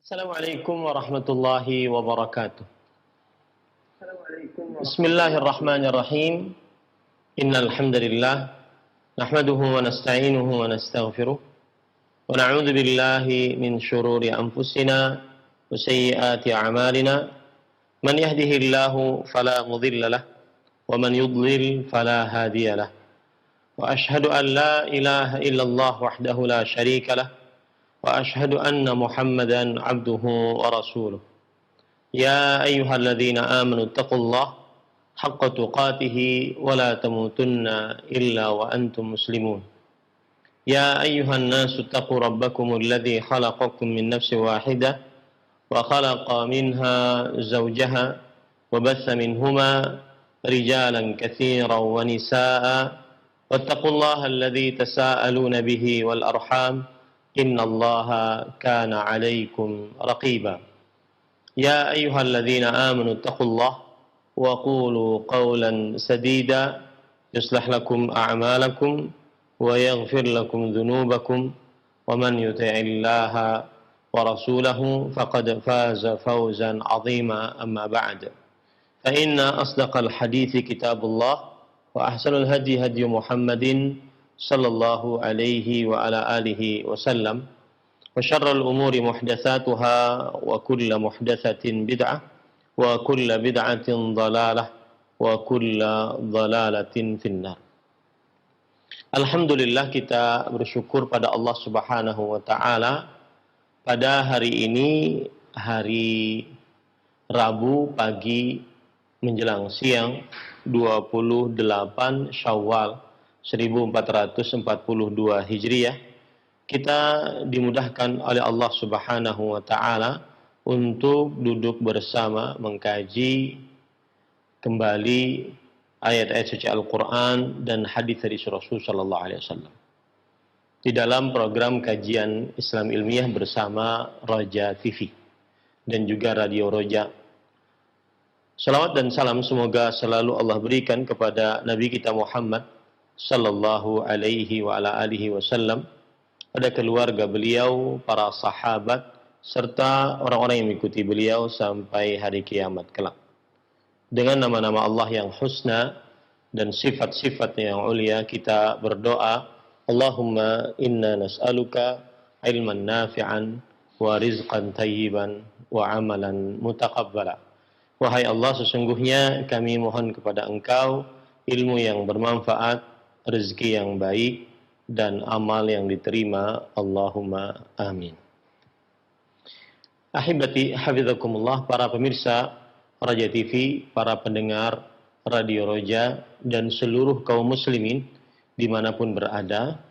Assalamualaikum warahmatullahi wabarakatuh. Bismillahirrahmanirrahim. Innal hamdalillah nahmaduhu wa nasta'inuhu wa nastaghfiruh wa na'udzu billahi min shururi anfusina wa sayyiati a'malina. Man yahdihillahu fala mudilla lahu wa man yudlil fala hadiya lahu. Wa ashhadu an la ilaha illallah wahdahu la syarika lahu wa ashhadu anna Muhammadan abduhu wa rasuluh. Ya ayyuhalladzina amanu taqullaha haqqa tuqatih wa la tamutunna illa wa antum muslimun. Ya ayyuhan nasu taqu rabbakumul ladzi khalaqakum min nafsin wahidah wa khalaqa minha zawjaha wa batha minhuma rijalan katsiran wa nisaa'a wattaqullaha alladzi tasaaluna bihi wal arham innallaha kana 'alaikum raqiba. Ya ayyuhalladzina amanu taqullaha wa qulu qawlan sadida yuslih lakum a'malakum wa yaghfir lakum dhunubakum wa man yuti'illaha wa rasulahu faqad faza fawzan 'azima amma ba'd. Fa inna asdaqal hadithi kitabullah wa ahsanul hadi hadi Muhammadin sallallahu alaihi wa ala alihi wasallam wa syarrul umuri muhdatsatuha wa kullu muhdatsatin bid'ah wa kullu bid'atin dhalalah wa kullu dhalalatin finnar. Alhamdulillah, kita bersyukur pada Allah Subhanahu wa taala pada hari ini, hari Rabu pagi menjelang siang 28 Syawal 1442 Hijriah, kita dimudahkan oleh Allah Subhanahu wa taala untuk duduk bersama mengkaji kembali ayat-ayat suci Al-Qur'an dan hadis dari Rasul sallallahu alaihi wasallam di dalam program kajian Islam ilmiah bersama Roja TV dan juga Radio Roja. Salawat dan salam semoga selalu Allah berikan kepada Nabi kita Muhammad sallallahu alaihi wa ala alihi wasallam, pada keluarga beliau, para sahabat, serta orang-orang yang mengikuti beliau sampai hari kiamat kelak. Dengan nama-nama Allah yang husna dan sifat-sifatnya yang ulia, kita berdoa, Allahumma inna nas'aluka ilman nafi'an wa rizqan tayyiban wa amalan mutaqabbala. Wahai Allah, sesungguhnya kami mohon kepada Engkau ilmu yang bermanfaat, rezeki yang baik, dan amal yang diterima. Allahumma amin. Ahibati hafizakumullah, para pemirsa Raja TV, para pendengar Radio Roja, dan seluruh kaum muslimin dimanapun berada.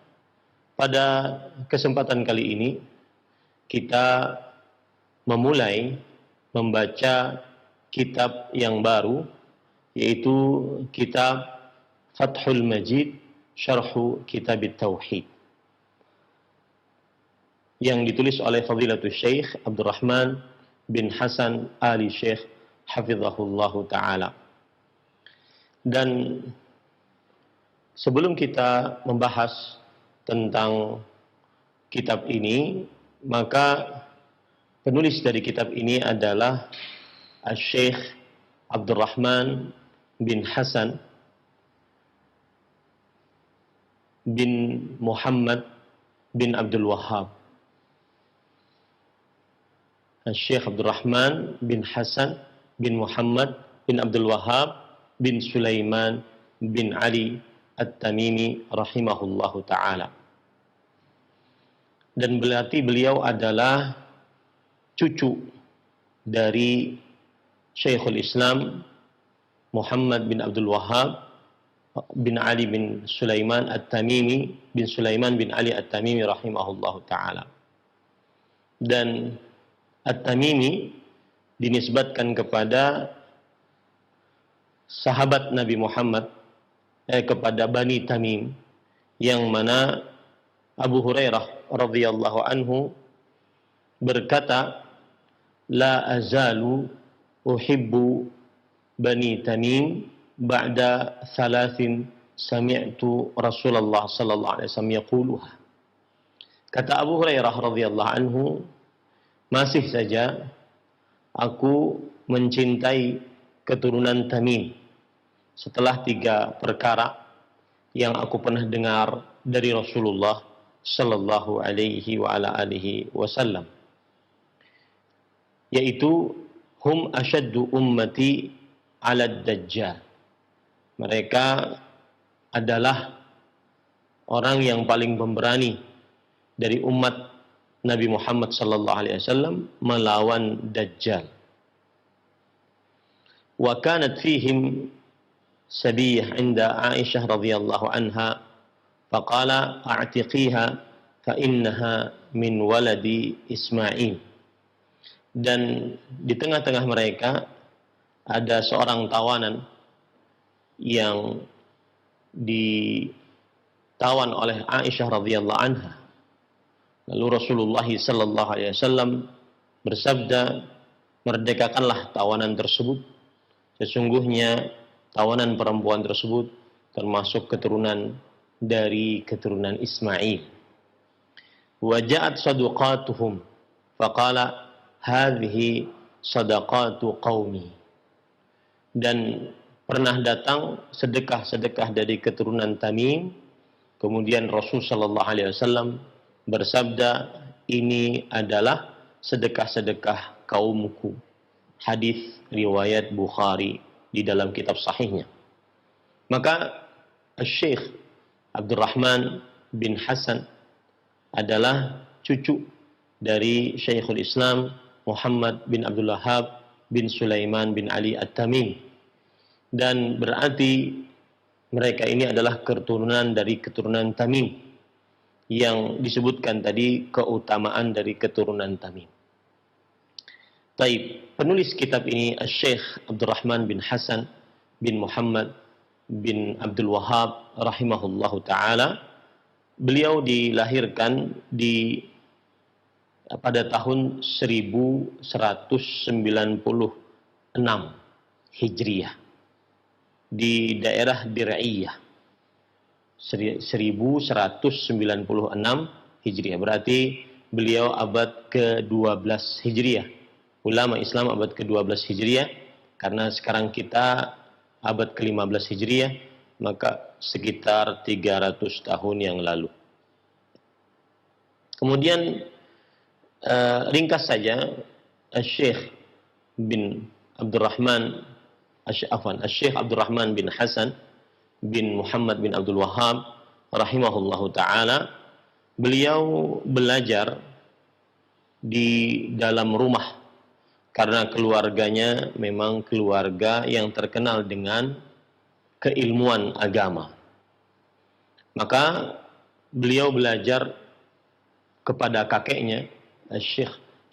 Pada kesempatan kali ini kita memulai membaca kitab yang baru, yaitu kitab Fathul Majid Syarhu Kitab Tauhid, yang ditulis oleh Fadilatul Syekh Abdurrahman bin Hasan Ali Syekh hafizahullahu ta'ala. Dan sebelum kita membahas tentang kitab ini, maka penulis dari kitab ini adalah Syekh Abdurrahman bin Hasan bin Muhammad bin Abdul Wahhab. Syekh Abdurrahman bin Hasan bin Muhammad bin Abdul Wahhab bin Sulaiman bin Ali At-Tamimi rahimahullahu ta'ala. Dan berarti beliau adalah cucu dari Syekhul Islam Muhammad bin Abdul Wahhab bin Ali bin Sulaiman At-Tamimi bin Sulaiman bin Ali At-Tamimi rahimahullahu ta'ala. Dan At-Tamimi dinisbatkan kepada sahabat Nabi Muhammad, kepada Bani Tamim, yang mana Abu Hurairah radhiyallahu anhu berkata, la azalu uhibbu Bani Tamim ba'da thalathin sami'tu Rasulullah sallallahu alaihi wasallam yaquluha. Kata Abu Hurairah radhiyallahu anhu, masih saja aku mencintai keturunan Tamim setelah 3 perkara yang aku pernah dengar dari Rasulullah sallallahu alaihi wa ala alihi wasallam, yaitu hum asyaddu ummati ala dajjal. Mereka adalah orang yang paling pemberani dari umat Nabi Muhammad sallallahu alaihi wasallam melawan Dajjal. Wa kanat fihim sabiyah inda Aisyah radhiyallahu anha faqala a'tiqiha fa innaha min waladi Ismail. Dan di tengah-tengah mereka ada seorang tawanan yang ditawan oleh Aisyah radhiyallahu anha. Lalu Rasulullah sallallahu alaihi wasallam bersabda, merdekakanlah tawanan tersebut. Sesungguhnya tawanan perempuan tersebut termasuk keturunan dari keturunan Ismail. Wa ja'at sadaqatuhum faqala hadhihi sadaqatu qaumi. Dan pernah datang sedekah-sedekah dari keturunan Tamim, kemudian Rasul sallallahu alaihi wasallam bersabda, ini adalah sedekah-sedekah kaumku. Hadis riwayat Bukhari di dalam kitab sahihnya. Maka Syekh Abdurrahman bin Hasan adalah cucu dari Syekhul Islam Muhammad bin Abdul Wahhab bin Sulaiman bin Ali At-Tamim. Dan berarti mereka ini adalah keturunan dari keturunan Tamim, yang disebutkan tadi keutamaan dari keturunan Tamim. Taib, penulis kitab ini Syekh Abdurrahman bin Hasan bin Muhammad bin Abdul Wahhab rahimahullahu taala. Beliau dilahirkan pada tahun 1196 Hijriah di daerah Dir'iyah. 1196 Hijriah, berarti beliau abad ke-12 Hijriah. Ulama Islam abad ke-12 Hijriah, karena sekarang kita abad ke-15 Hijriah, maka sekitar 300 tahun yang lalu. Kemudian ringkas saja, Syekh Abdurrahman bin Hasan bin Muhammad bin Abdul Wahhab rahimahullahu taala, beliau belajar di dalam rumah karena keluarganya memang keluarga yang terkenal dengan keilmuan agama. Maka beliau belajar kepada kakeknya,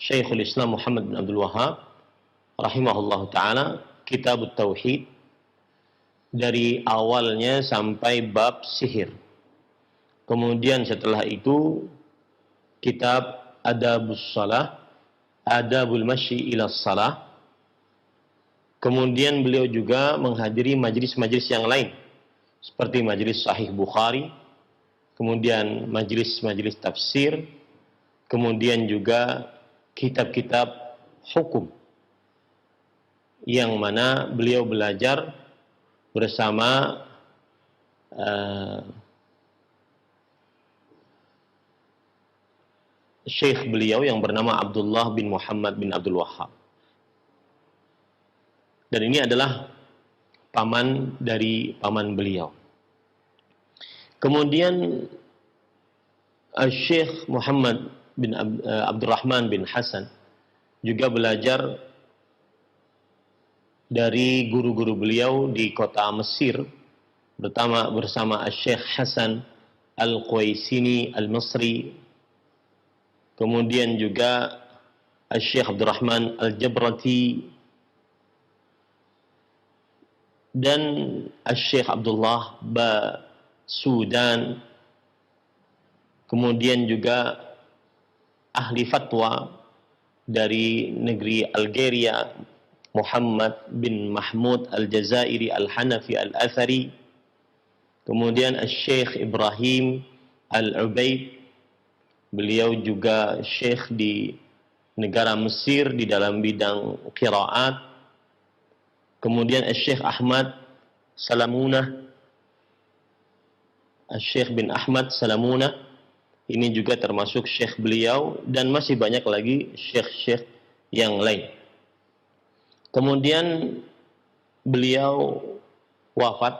Syekhul Islam Muhammad bin Abdul Wahhab rahimahullahu taala, Kitab Tauhid dari awalnya sampai bab sihir. Kemudian setelah itu kitab Adabus Shalah, Adabul Masyi ila Shalah. Kemudian beliau juga menghadiri majelis-majelis yang lain seperti majelis Sahih Bukhari, kemudian majelis-majelis tafsir, kemudian juga kitab-kitab hukum yang mana beliau belajar bersama syekh beliau yang bernama Abdullah bin Muhammad bin Abdul Wahhab. Dan ini adalah paman dari paman beliau. Kemudian Syekh Muhammad bin Abdurrahman bin Hasan juga belajar dari guru-guru beliau di kota Mesir, bersama Syekh Hasan Al-Qaisini Al-Misri, kemudian juga Syekh Abdurrahman Al-Jabrati, dan Syekh Abdullah Sudan, kemudian juga ahli fatwa dari negeri Algeria, Muhammad bin Mahmud Al-Jazairi Al-Hanafi Al-Athari, kemudian Syekh Ibrahim Al-Ubaid, beliau juga syekh di negara Mesir di dalam bidang qiraat. Kemudian Syekh Ahmad Salamunah, Syekh bin Ahmad Salamunah, ini juga termasuk syekh beliau, dan masih banyak lagi syekh-syekh yang lain. Kemudian beliau wafat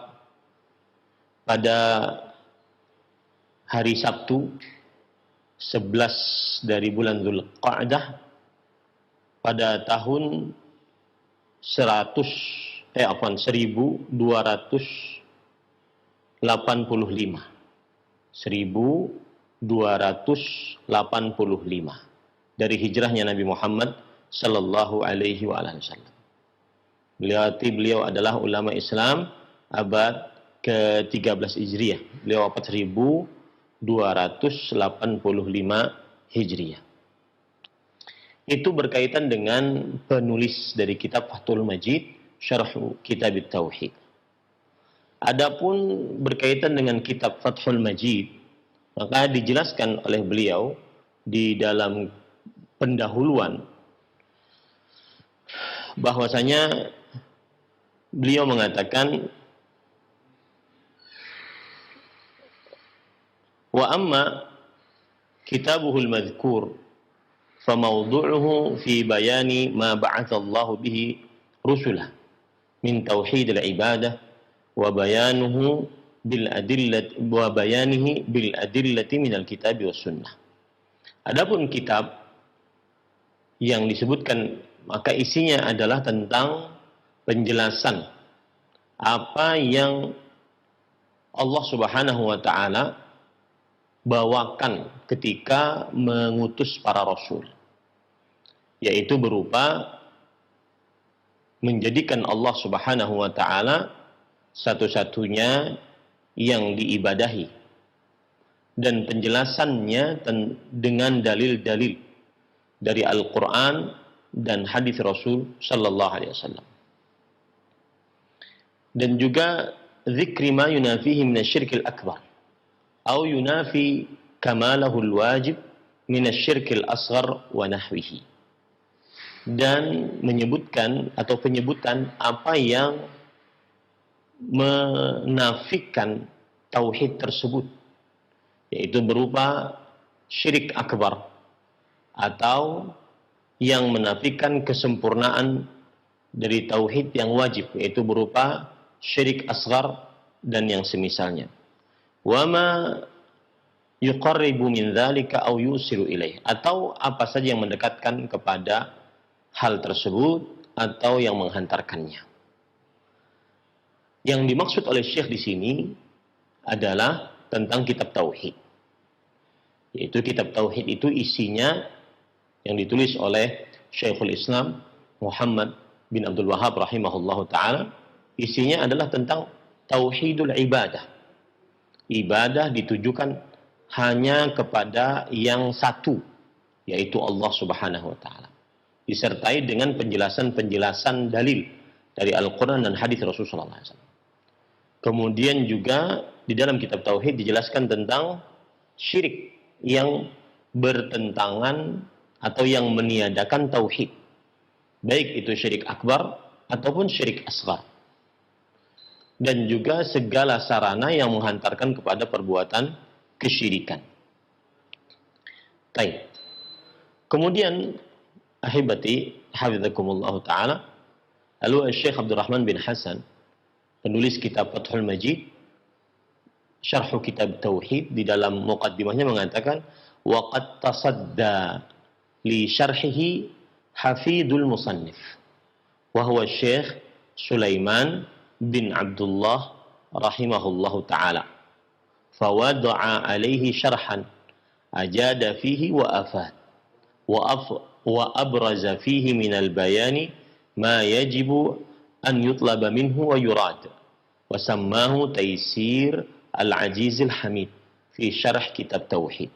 pada hari Sabtu 11 dari bulan Dzulqa'dah pada tahun 1285 dari hijrahnya Nabi Muhammad sallallahu alaihi wasallam. Beliau adalah ulama Islam abad ke-13 Hijriah. Beliau wafat 1285 Hijriah. Itu berkaitan dengan penulis dari kitab Fathul Majid, Syarh Kitab Tauhid. Adapun berkaitan dengan kitab Fathul Majid, maka dijelaskan oleh beliau di dalam pendahuluan bahwasanya beliau mengatakan, wa amma kitabuhul madhkur famawdu'uhu fi bayani ma ba'athallahu bihi rusulah min tauhidil ibadah wa bayanuhu bil adillati minal kitab was sunnah. Adapun kitab yang disebutkan, maka isinya adalah tentang penjelasan apa yang Allah Subhanahu wa taala bawakan ketika mengutus para rasul, yaitu berupa menjadikan Allah Subhanahu wa taala satu-satunya yang diibadahi, dan penjelasannya dengan dalil-dalil dari Al-Quran dan hadis Rasul sallallahu alaihi wasallam, dan juga zikri ma yunafihi minasyirkil akbar atau yunafi kamalahul wajib minasyirkil asghar wa nahwihi, dan menyebutkan atau penyebutan apa yang menafikan tauhid tersebut, yaitu berupa syirik akbar atau yang menafikan kesempurnaan dari tauhid yang wajib, yaitu berupa syirik asghar dan yang semisalnya. Wa ma yuqarribu min dzalika aw yusiru ilaih, atau apa saja yang mendekatkan kepada hal tersebut atau yang menghantarkannya. Yang dimaksud oleh Syekh di sini adalah tentang kitab tauhid. Yaitu kitab tauhid itu isinya yang ditulis oleh Syekhul Islam Muhammad bin Abdul Wahhab rahimahullahu taala, isinya adalah tentang tauhidul ibadah. Ibadah ditujukan hanya kepada yang satu, yaitu Allah Subhanahu wa taala, disertai dengan penjelasan-penjelasan dalil dari Al-Quran dan hadis Rasulullah SAW. Kemudian juga di dalam kitab tauhid dijelaskan tentang syirik yang bertentangan atau yang meniadakan tauhid, baik itu syirik akbar ataupun syirik asghar, dan juga segala sarana yang menghantarkan kepada perbuatan kesyirikan. Baik. Kemudian ahibati hafizakumullah taala, lalu Syekh Abdurrahman bin Hasan, penulis kitab Fathul Majid, Syarh Kitab Tauhid, di dalam muqaddimahnya mengatakan, wa qad tasadda li syarhihi hafidul musannif wa huwa Syekh Sulaiman bin Abdullah rahimahullahu ta'ala, fawada'a alaihi syarhan ajada fihi wa afad wa abraza fihi minal bayani ma yajibu an yutlaba minhu wa yurad, wa sammahu taysir al-ajizil hamid fi syarh kitab tauhid.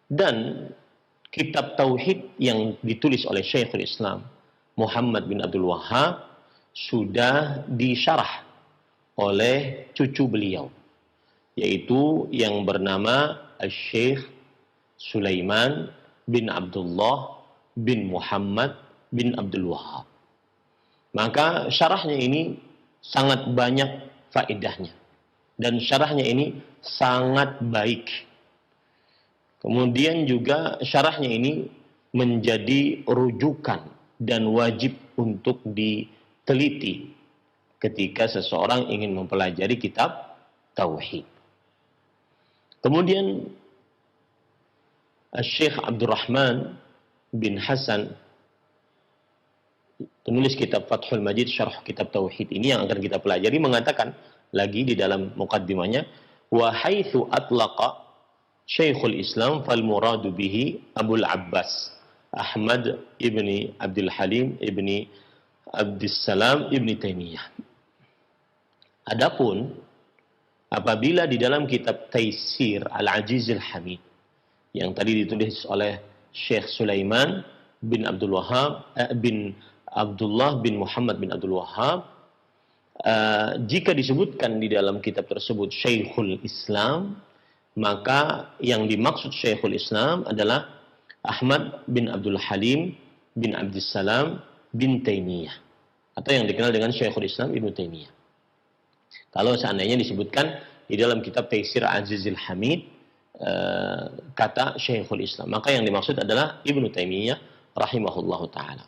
Dan kitab tauhid yang ditulis oleh Syekhul Islam Muhammad bin Abdul Wahhab sudah disyarah oleh cucu beliau, yaitu yang bernama Syekh Sulaiman bin Abdullah bin Muhammad bin Abdul Wahhab. Maka syarahnya ini sangat banyak faedahnya. Dan syarahnya ini sangat baik. Kemudian juga syarahnya ini menjadi rujukan dan wajib untuk diteliti ketika seseorang ingin mempelajari kitab Tauhid. Kemudian Syekh Abdurrahman bin Hasan, penulis kitab Fathul Majid Syarah Kitab Tauhid ini yang akan kita pelajari, mengatakan lagi di dalam muqaddimahnya, wa haitsu atlaqa Syekhul Islam fal muradu bihi Abul Abbas Ahmad ibni Abdul Halim ibni Abdussalam ibni Taimiyah. Adapun apabila di dalam kitab Taisir Al-Aziz Al-Hamid yang tadi ditulis oleh Syekh Sulaiman bin Abdul Wahhab bin Abdullah bin Muhammad bin Abdul Wahhab, jika disebutkan di dalam kitab tersebut Syekhul Islam, maka yang dimaksud Syekhul Islam adalah Ahmad bin Abdul Halim bin Abdussalam bin Taimiyah, atau yang dikenal dengan Syekhul Islam Ibnu Taimiyah. Kalau seandainya disebutkan di dalam kitab Taisir Azizil Hamid kata Syekhul Islam, maka yang dimaksud adalah Ibnu Taimiyah rahimahullahu taala.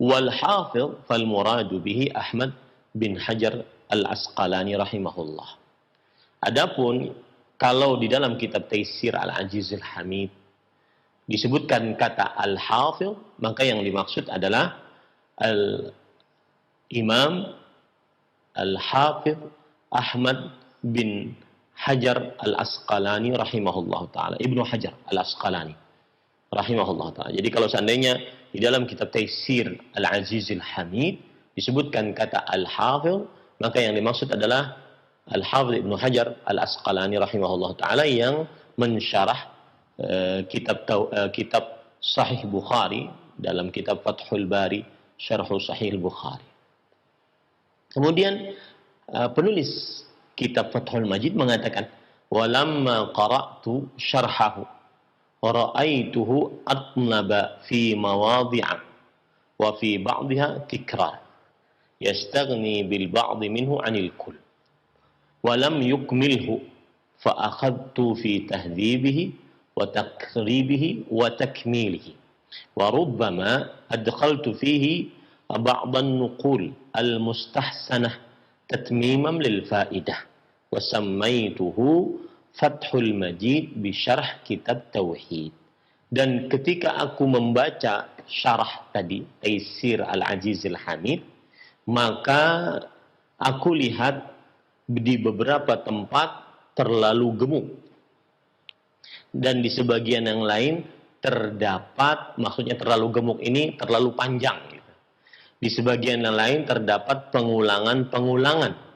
Wal hafidh fal muradu bihi Ahmad bin Hajar Al-Asqalani rahimahullah. Adapun kalau di dalam kitab Taisir Al-Azizil Hamid disebutkan kata al-hafidh, maka yang dimaksud adalah al-imam al-hafidh Ahmad bin Hajar Al-Asqalani rahimahullah ta'ala. Ibnu Hajar Al-Asqalani rahimahullah ta'ala. Jadi kalau seandainya di dalam kitab Taisir Al-Azizil Hamid disebutkan kata al-hafidh, maka yang dimaksud adalah Al-Hafidh Ibnu Hajar Al-Asqalani rahimahullah ta'ala yang mensyarah kitab Sahih Bukhari dalam kitab Fathul Bari Syarh Sahih Bukhari. Kemudian penulis kitab Fathul Majid mengatakan, walamma qara'tu syarhahu ra'aituhu atnaba fi mawadhi'a wa fi ba'dha tikrar yastaghni bil ba'd minhu 'anil kull wa lam yukmilhu fa akhadtu fi tahdhibihi wa taqribihi wa takmilihi wa rubbama adkhaltu fihi ba'd an-nuqul al-mustahsanah tatmimam lil fa'idah wa sammaituhu Fathul Majid bi syarah kitab Tauhid. Dan ketika aku membaca syarah tadi Taisir Al-Azizil Hamid, maka aku lihat di beberapa tempat terlalu gemuk dan di sebagian yang lain terdapat, maksudnya terlalu gemuk ini terlalu panjang gitu. Di sebagian yang lain terdapat pengulangan-pengulangan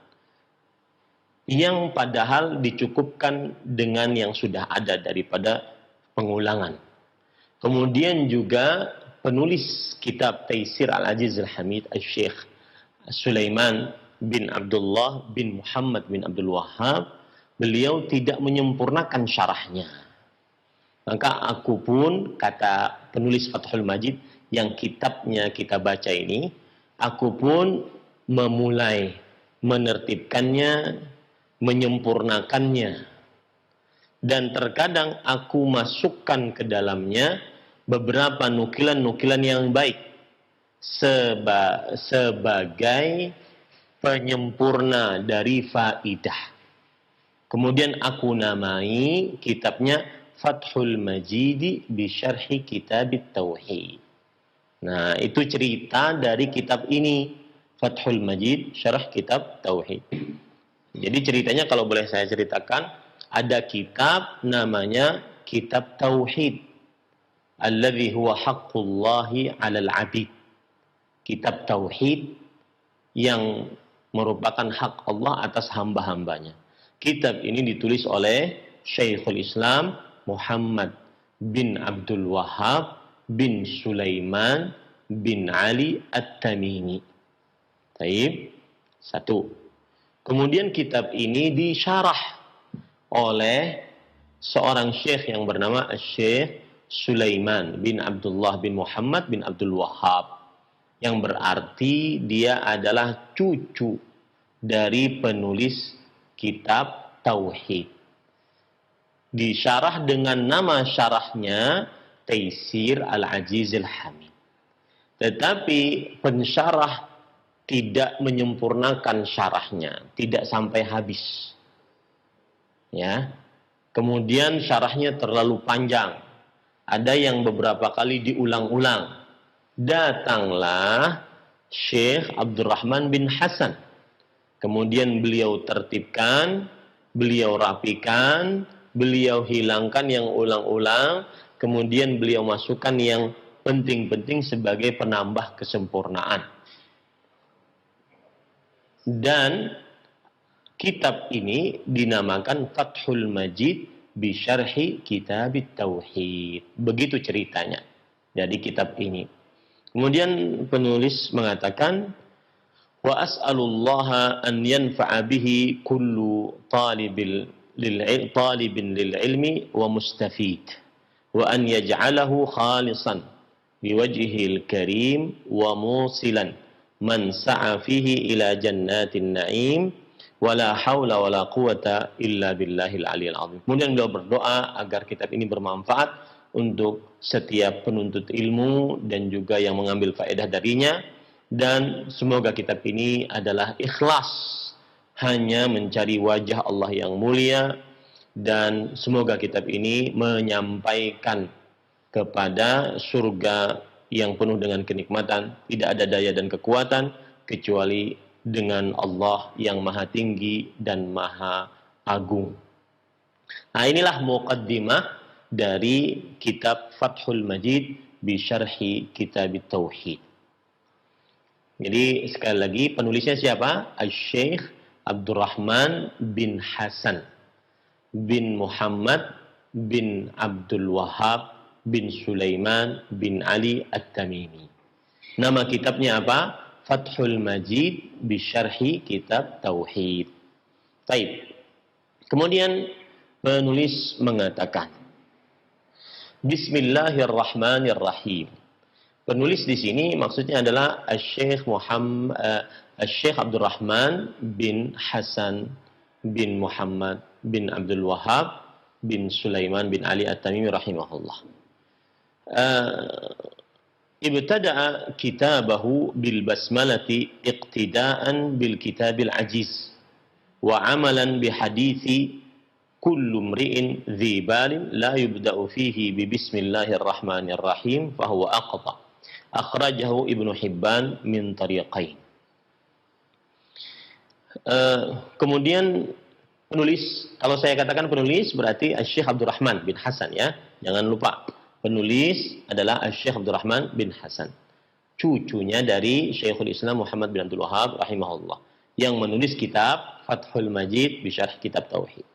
yang padahal dicukupkan dengan yang sudah ada daripada pengulangan. Kemudian juga penulis kitab Taisir Al-Aziz Al-Hamid Al-Syekh Sulaiman bin Abdullah bin Muhammad bin Abdul Wahhab, beliau tidak menyempurnakan syarahnya. Maka aku pun, kata penulis Fathul Majid yang kitabnya kita baca ini, aku pun memulai menertibkannya, menyempurnakannya, dan terkadang aku masukkan ke dalamnya beberapa nukilan-nukilan yang baik sebagai penyempurna dari faidah. Kemudian aku namai kitabnya Fathul Majid bi Syarhi Kitab Tauhid. Nah, itu cerita dari kitab ini, Fathul Majid Syarah Kitab Tauhid. Jadi ceritanya kalau boleh saya ceritakan, ada kitab namanya Kitab Tauhid, alladzi huwa haqqullahi 'alal 'abid. Kitab Tauhid yang merupakan hak Allah atas hamba-hambanya. Kitab ini ditulis oleh Syekhul Islam Muhammad bin Abdul Wahhab bin Sulaiman bin Ali At-Tamimi. Baik, satu. Kemudian kitab ini disyarah oleh seorang syekh yang bernama Syekh Sulaiman bin Abdullah bin Muhammad bin Abdul Wahhab, yang berarti dia adalah cucu dari penulis kitab Tauhid. Disyarah dengan nama syarahnya Taisir Al-Azizil Hamid. Tetapi pensyarah tidak menyempurnakan syarahnya, tidak sampai habis. Ya. Kemudian syarahnya terlalu panjang. Ada yang beberapa kali diulang-ulang. Datanglah Syekh Abdurrahman bin Hasan. Kemudian beliau tertibkan, beliau rapikan, beliau hilangkan yang ulang-ulang, kemudian beliau masukkan yang penting-penting sebagai penambah kesempurnaan. Dan kitab ini dinamakan Fathul Majid bi Syarhi Kitab Tauhid. Begitu ceritanya dari kitab ini. Kemudian penulis mengatakan, wa as'alullaha an yanfa'a bihi kullu talibin lil ilmi wa mustafid, wa an yaj'alahu khalisan biwajhihil karim wa musilan man sa'a fihi ila jannatin na'im wala haula wala quwata illa billahil aliyil azim. Kemudian beliau berdoa agar kitab ini bermanfaat untuk setiap penuntut ilmu dan juga yang mengambil faedah darinya, dan semoga kitab ini adalah ikhlas hanya mencari wajah Allah yang mulia, dan semoga kitab ini menyampaikan kepada surga yang penuh dengan kenikmatan, tidak ada daya dan kekuatan kecuali dengan Allah yang maha tinggi dan maha agung. Nah, inilah muqaddimah dari kitab Fathul Majid bi Syarhi Kitab Tauhid. Jadi sekali lagi penulisnya siapa? Al-Syekh Abdurrahman bin Hasan bin Muhammad bin Abdul Wahhab bin Sulaiman bin Ali At-Tamimi. Nama kitabnya apa? Fathul Majid bi Syarhi Kitab Tauhid. Baik. Kemudian penulis mengatakan, Bismillahirrahmanirrahim. Penulis di sini maksudnya adalah Syekh Abdurrahman bin Hasan bin Muhammad bin Abdul Wahhab bin Sulaiman bin Ali At-Tamimi rahimahullah. Ibtada'a kitabahu bil basmalati iqtida'an bil kitabil ajiz wa amalan bi hadithi kullu mri'in dhi balin la yubda'u fihi bi bismillahirrahmanirrahim fahuwa aqta. Akhrajahu Ibnu Hibban min tariqain. Kemudian penulis, kalau saya katakan penulis berarti Syekh Abdurrahman bin Hasan, ya. Jangan lupa. Penulis adalah Syekh Abdurrahman bin Hasan, cucunya dari Syekhul Islam Muhammad bin Abdul Wahhab rahimahullah, yang menulis kitab Fathul Majid bi Syarh Kitab Tauhid.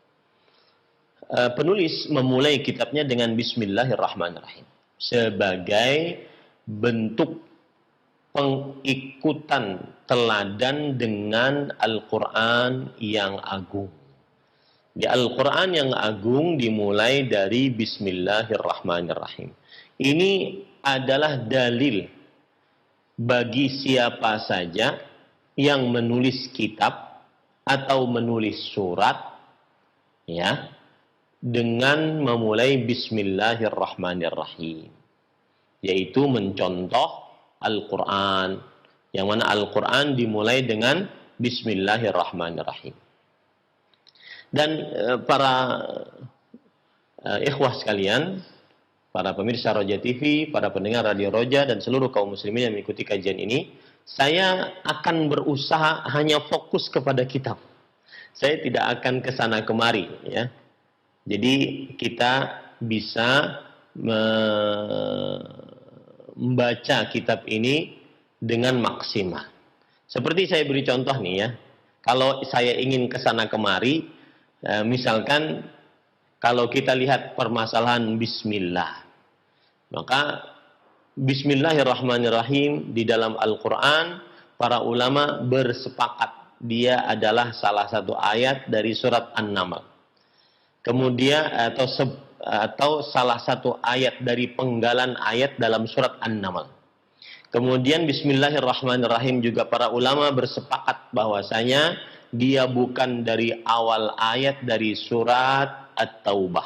Penulis memulai kitabnya dengan Bismillahirrahmanirrahim sebagai bentuk pengikutan teladan dengan Al-Quran yang agung. Di Al-Quran yang agung dimulai dari Bismillahirrahmanirrahim. Ini adalah dalil bagi siapa saja yang menulis kitab atau menulis surat, ya, dengan memulai Bismillahirrahmanirrahim, yaitu mencontoh Al-Quran, yang mana Al-Quran dimulai dengan Bismillahirrahmanirrahim. Dan para ikhwah sekalian, para pemirsa Roja TV, para pendengar Radio Roja, dan seluruh kaum muslimin yang mengikuti kajian ini, saya akan berusaha hanya fokus kepada kitab. Saya tidak akan kesana kemari, ya. Jadi kita bisa membaca kitab ini dengan maksimal. Seperti saya beri contoh nih, ya. Kalau saya ingin kesana kemari, misalkan kalau kita lihat permasalahan bismillah, maka Bismillahirrahmanirrahim di dalam Al-Quran, para ulama bersepakat dia adalah salah satu ayat dari surat An-Naml. Kemudian atau atau salah satu ayat dari penggalan ayat dalam surat An-Naml. Kemudian Bismillahirrahmanirrahim juga para ulama bersepakat bahwasanya dia bukan dari awal ayat dari surat At-Taubah.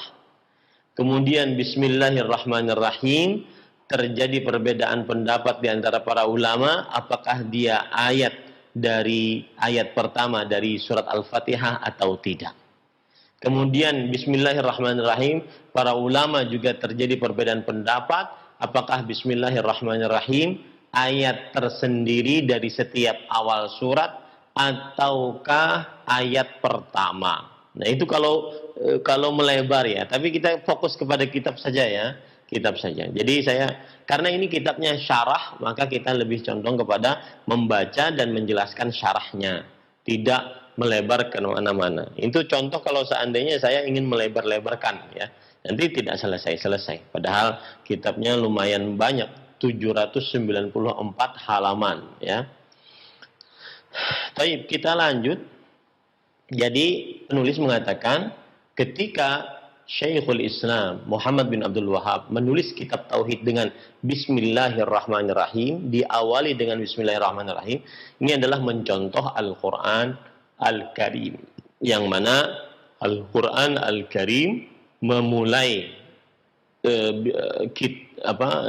Kemudian Bismillahirrahmanirrahim, terjadi perbedaan pendapat di antara para ulama apakah dia ayat dari ayat pertama dari surat Al-Fatihah atau tidak. Kemudian Bismillahirrahmanirrahim, para ulama juga terjadi perbedaan pendapat apakah Bismillahirrahmanirrahim ayat tersendiri dari setiap awal surat ataukah ayat pertama. Nah, itu kalau melebar ya, tapi kita fokus kepada kitab saja ya, kitab saja. Jadi karena ini kitabnya syarah, maka kita lebih condong kepada membaca dan menjelaskan syarahnya, tidak melebar ke mana-mana. Itu contoh kalau seandainya saya ingin melebar-lebarkan ya, nanti tidak selesai-selesai. Padahal kitabnya lumayan banyak, 794 halaman ya. Baik, kita lanjut. Jadi penulis mengatakan ketika Syekhul Islam Muhammad bin Abdul Wahab menulis kitab Tauhid dengan Bismillahirrahmanirrahim, diawali dengan Bismillahirrahmanirrahim, ini adalah mencontoh Al-Quran Al-Karim, yang mana Al-Quran Al-Karim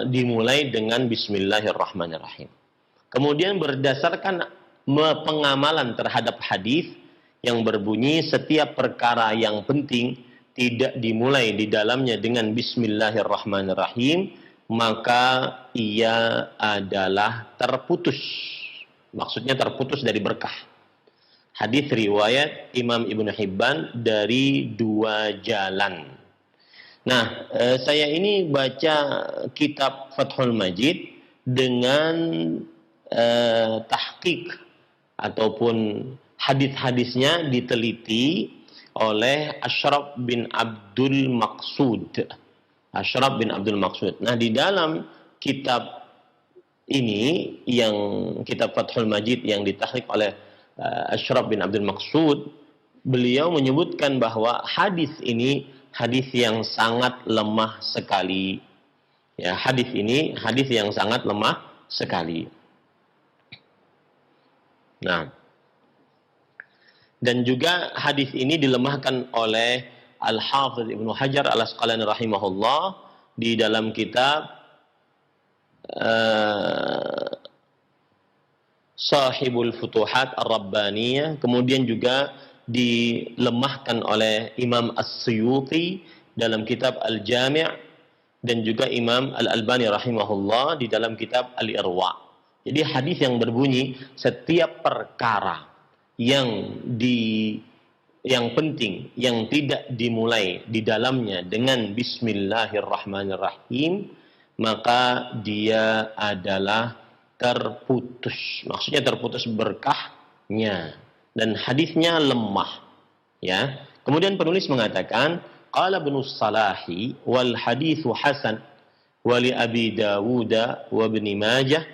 dimulai dengan Bismillahirrahmanirrahim. Kemudian berdasarkan pengamalan terhadap hadis yang berbunyi setiap perkara yang penting tidak dimulai di dalamnya dengan Bismillahirrahmanirrahim, maka ia adalah terputus. Maksudnya terputus dari berkah. Hadis riwayat Imam Ibnu Hibban dari dua jalan. Nah, saya ini baca kitab Fathul Majid dengan tahqiq ataupun hadis-hadisnya diteliti oleh Ashraf bin Abdul Maqsud. Ashraf bin Abdul Maqsud. Nah, di dalam kitab ini, yang kitab Fathul Majid yang ditahqiq oleh Ashraf bin Abdul Maqsud, beliau menyebutkan bahwa hadis ini hadis yang sangat lemah sekali. Ya, hadis ini hadis yang sangat lemah sekali. Nah, dan juga hadis ini dilemahkan oleh Al-Hafidz Ibnu Hajar Al-Asqalani rahimahullah di dalam kitab Sahibul Futuhat Ar-Rabbaniyah. Kemudian juga dilemahkan oleh Imam As-Suyuti dalam kitab Al-Jami' dan juga Imam Al-Albani rahimahullah di dalam kitab Al-Irwa. Jadi hadis yang berbunyi setiap perkara yang penting yang tidak dimulai di dalamnya dengan Bismillahirrahmanirrahim, maka dia adalah terputus. Maksudnya terputus berkahnya dan hadisnya lemah. Ya. Kemudian penulis mengatakan, qala Ibnu Salahi wal haditsu hasan wa li Abi Dawud wa Ibnu Majah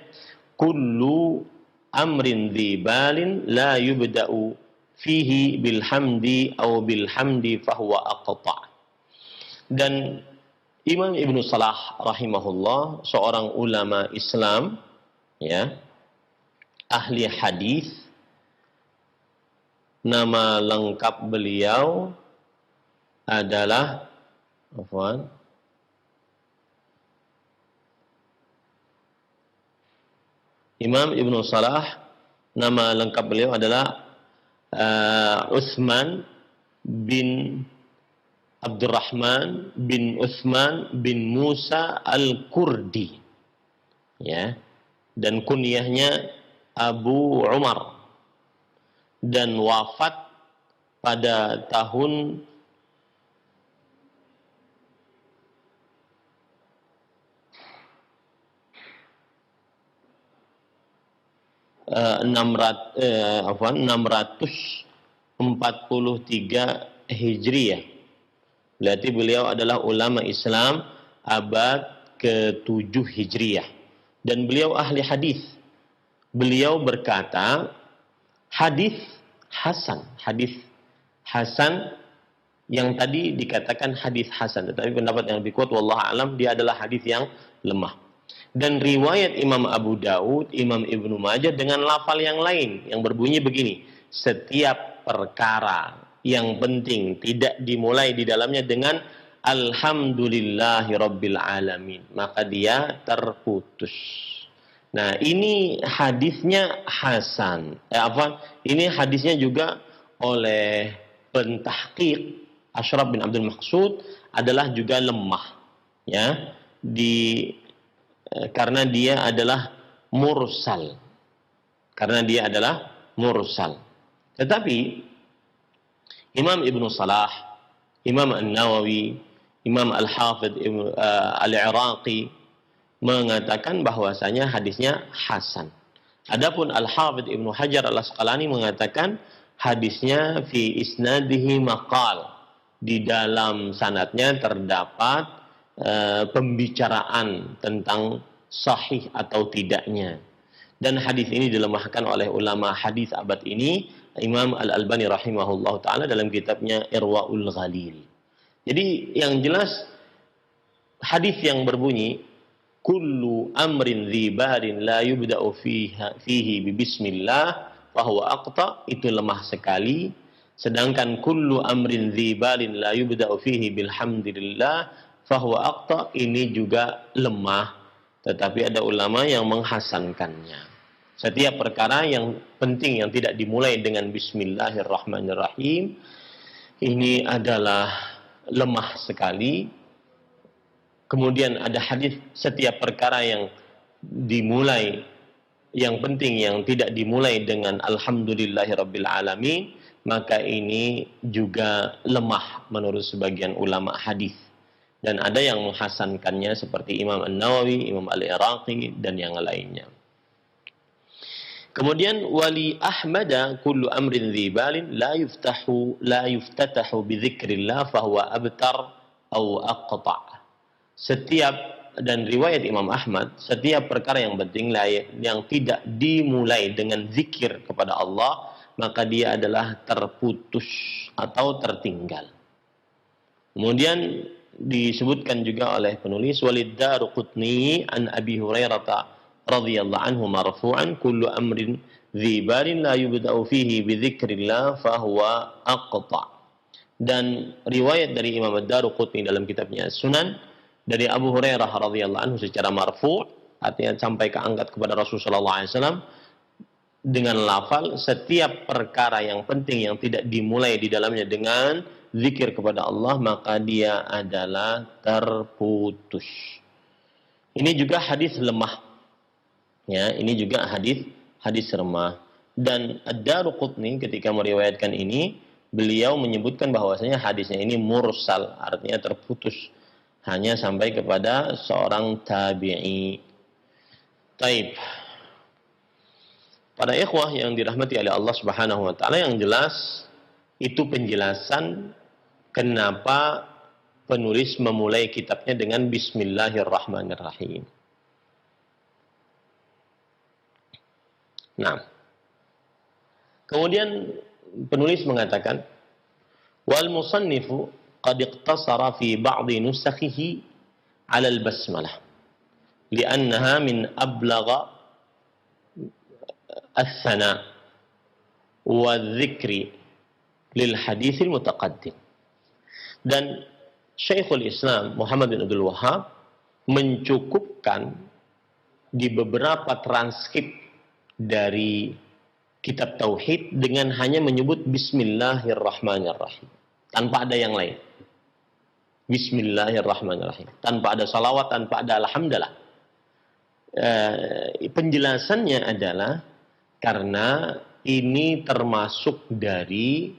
kullu amrin dzibalin la yubda'u fihi bilhamdi aw bilhamdi fahuwa aqta'. Dan Imam Ibnu Salah rahimahullah, seorang ulama Islam ya, ahli hadis, nama lengkap beliau adalah Imam Ibnu Salah, nama lengkap beliau adalah Utsman bin Abdurrahman bin Utsman bin Musa Al-Kurdi. Ya. Dan kunyahnya Abu Umar. Dan wafat pada tahun 643 Hijriyah. Berarti beliau adalah ulama Islam abad ke-7 Hijriyah. Dan beliau ahli hadis. Beliau berkata, hadis hasan yang tadi dikatakan hadis hasan, tetapi pendapat yang lebih kuat wallahu alam dia adalah hadis yang lemah. Dan riwayat Imam Abu Daud, Imam Ibnu Majah dengan lafal yang lain yang berbunyi begini, setiap perkara yang penting tidak dimulai di dalamnya dengan alhamdulillahi rabbil alamin, maka dia terputus. Nah, ini hadisnya hasan. Ini hadisnya juga oleh pentahqiq Ashraf bin Abdul Maqsud adalah juga lemah, ya, karena dia adalah mursal. Karena dia adalah mursal. Tetapi Imam Ibnu Salah, Imam An-Nawawi, Imam Al-Hafidh Al-Iraqi mengatakan bahwasanya hadisnya hasan. Adapun Al-Hafidh Ibnu Hajar Al-Asqalani mengatakan hadisnya fi isnadihi maqal. Di dalam sanadnya terdapat pembicaraan tentang sahih atau tidaknya. Dan hadis ini dilemahkan oleh ulama hadis abad ini, Imam Al-Albani rahimahullah ta'ala dalam kitabnya Irwaul Ghalil. Jadi yang jelas hadis yang berbunyi kullu amrin dzibarin la yubda'u fihi bi bismillah fahuwa aqta, itu lemah sekali. Sedangkan kullu amrin dzibarin la yubda'u fihi bilhamdillah fahuwa aqta, ini juga lemah, tetapi ada ulama yang menghasankannya. Setiap perkara yang penting yang tidak dimulai dengan bismillahirrahmanirrahim ini adalah lemah sekali. Kemudian ada hadis setiap perkara yang dimulai, yang penting yang tidak dimulai dengan alhamdulillahirabbil alamin, maka ini juga lemah menurut sebagian ulama hadis. Dan ada yang menghasankannya seperti Imam An-Nawawi, Imam Al-Iraqi dan yang lainnya. Kemudian wali Ahmada kullu amrin dzibalin la yuftatahu bi dzikrillah fahuwa abtar au aqta'. Setiap, dan riwayat Imam Ahmad, setiap perkara yang penting yang tidak dimulai dengan zikir kepada Allah, maka dia adalah terputus atau tertinggal. Kemudian disebutkan juga oleh penulis Walid Daruqutni an Abi Hurairah radhiyallahu anhu marfu'an kullu amrin dzibarin la yubda'u fihi bi dzikrillah fahuwa aqta'. Dan riwayat dari Imam Ad-Daruqutni dalam kitabnya Sunan dari Abu Hurairah radhiyallahu anhu secara marfu', artinya sampai keangkat kepada Rasulullah SAW dengan lafal setiap perkara yang penting yang tidak dimulai di dalamnya dengan zikir kepada Allah, maka dia adalah terputus. Ini juga hadis lemah. Ya, ini juga hadis lemah. Dan Ad-Daruqutni ketika meriwayatkan ini, beliau menyebutkan bahwasanya hadisnya ini mursal, artinya terputus, hanya sampai kepada seorang tabi'i. Taib. Para ikhwah yang dirahmati oleh Allah Subhanahu wa taala, yang jelas itu penjelasan kenapa penulis memulai kitabnya dengan bismillahirrahmanirrahim. Nah, kemudian penulis mengatakan wal musannifu qad iqtasara fi ba'd nusakhihi 'ala al-basmalah li'annaha min ablagha الثناء والذكر للحديث المتقدم. Dan Syekhul Islam Muhammad bin Abdul Wahhab mencukupkan di beberapa transkrip dari kitab Tauhid dengan hanya menyebut Bismillahirrahmanirrahim, tanpa ada yang lain. Bismillahirrahmanirrahim, tanpa ada salawat, tanpa ada alhamdulillah. Penjelasannya adalah karena ini termasuk dari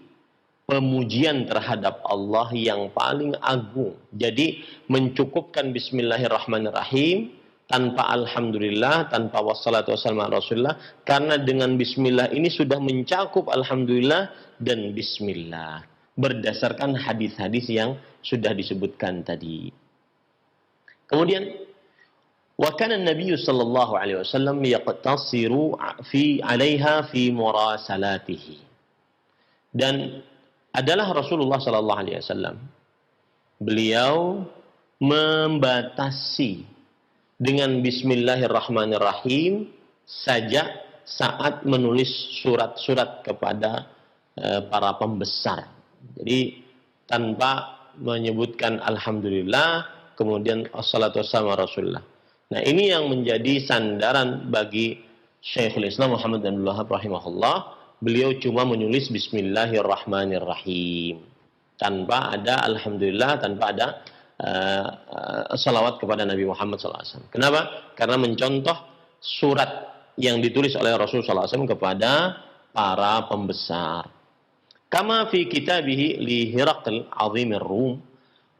pemujian terhadap Allah yang paling agung. Jadi mencukupkan Bismillahirrahmanirrahim tanpa alhamdulillah, tanpa wassalatu wassalamu ala rasulillah, karena dengan bismillah ini sudah mencakup alhamdulillah dan bismillah, berdasarkan hadis-hadis yang sudah disebutkan tadi. Kemudian wa kana an-nabiy sallallahu alaihi wasallam yaqtasiru fi 'alaiha fi murasalatihi. Dan adalah Rasulullah sallallahu alaihi wasallam. Beliau membatasi dengan bismillahirrahmanirrahim saja saat menulis surat-surat kepada para pembesar. Jadi tanpa menyebutkan alhamdulillah, kemudian assalatu wassalamu ala Rasulillah. Nah, ini yang menjadi sandaran bagi Syekhul Islam Muhammad bin Abdul Wahhab rahimahullah. Beliau cuma menulis bismillahirrahmanirrahim tanpa ada alhamdulillah, tanpa ada salawat kepada Nabi Muhammad SAW. Kenapa? Karena mencontoh surat yang ditulis oleh Rasulullah SAW kepada para pembesar. Kama fi kitabihi li Hiraql azimir Rum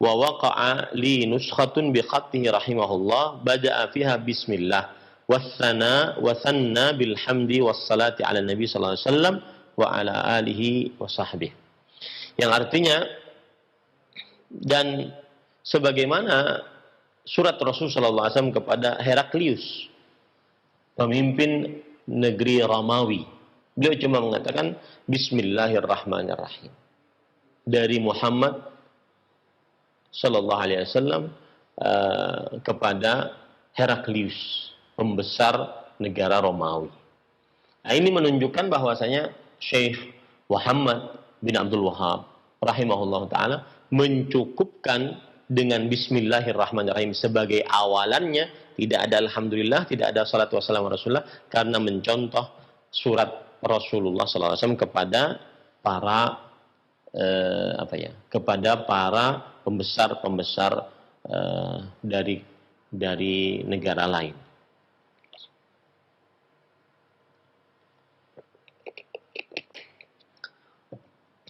wa waqa'a li nuskhatun bi khattihi rahimahullah bada'a fiha bismillah wathana wa thanna bil hamdi was salati ala nabi sallallahu alaihi wasallam wa ala alihi wa sahbihi. Yang artinya, dan sebagaimana surat Rasul sallallahu alaihi wasallam kepada Heraklius, pemimpin negeri Romawi, beliau cuma mengatakan bismillahirrahmanirrahim dari Muhammad sallallahu alaihi wasallam kepada Heraklius, pembesar negara Romawi. Nah, ini menunjukkan bahwasanya Syekh Muhammad bin Abdul Wahhab rahimahullah ta'ala mencukupkan dengan bismillahirrahmanirrahim sebagai awalannya, tidak ada alhamdulillah, tidak ada salatu wassalamu Rasulullah, karena mencontoh surat Rasulullah SAW kepada para kepada para pembesar-pembesar dari negara lain.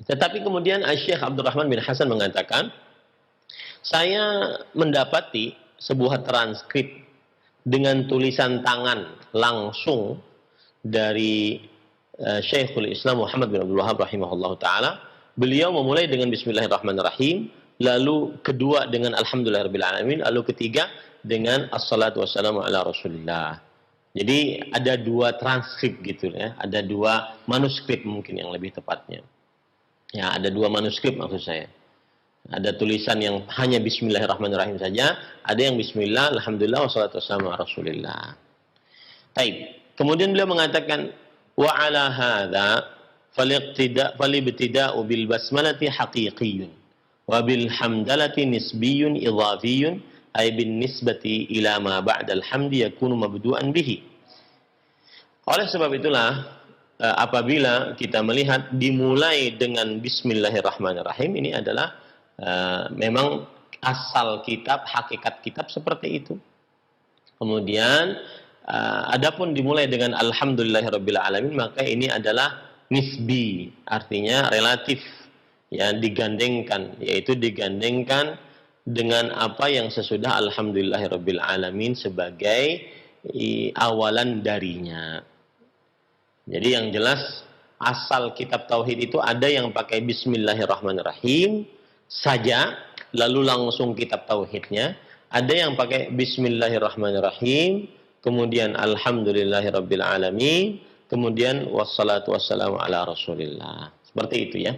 Tetapi kemudian Syekh Abdurrahman bin Hasan mengatakan, saya mendapati sebuah transkrip dengan tulisan tangan langsung dari Syekhul Islam Muhammad bin Abdul Wahhab rahimahullah ta'ala. Beliau memulai dengan bismillahirrahmanirrahim, lalu kedua dengan alhamdulillahirrahmanirrahim, lalu ketiga dengan assalatu wassalamu ala Rasulillah. Jadi ada dua transkrip gitu ya, ada dua manuskrip mungkin yang lebih tepatnya. Ya, ada dua manuskrip maksud saya. Ada tulisan yang hanya bismillahirrahmanirrahim saja, ada yang bismillah, alhamdulillah, wassalatu wassalamu ala Rasulillah. Taib. Kemudian beliau mengatakan, wa ala hadza falibtida'u bil basmalati haqiqiyyun wa bil hamdalati nisbiyyun idhafiyyun ay bin nisbati ila ma ba'da al-hamdi yakunu mabdu'an bihi. Oleh sebab itulah, apabila kita melihat dimulai dengan bismillahirrahmanirrahim, ini adalah memang asal kitab, hakikat kitab seperti itu. Kemudian adapun dimulai dengan alhamdulillahirabbil alamin, maka ini adalah nisbi, artinya relatif, ya, digandengkan, yaitu digandengkan dengan apa yang sesudah alhamdulillahirabbil alamin sebagai awalan darinya. Jadi yang jelas asal kitab tauhid itu ada yang pakai bismillahirrahmanirrahim saja, lalu langsung kitab tauhidnya. Ada yang pakai bismillahirrahmanirrahim, kemudian alhamdulillahirabbil alamin, kemudian wassalatu wassalamu ala Rasulillah. Seperti itu ya.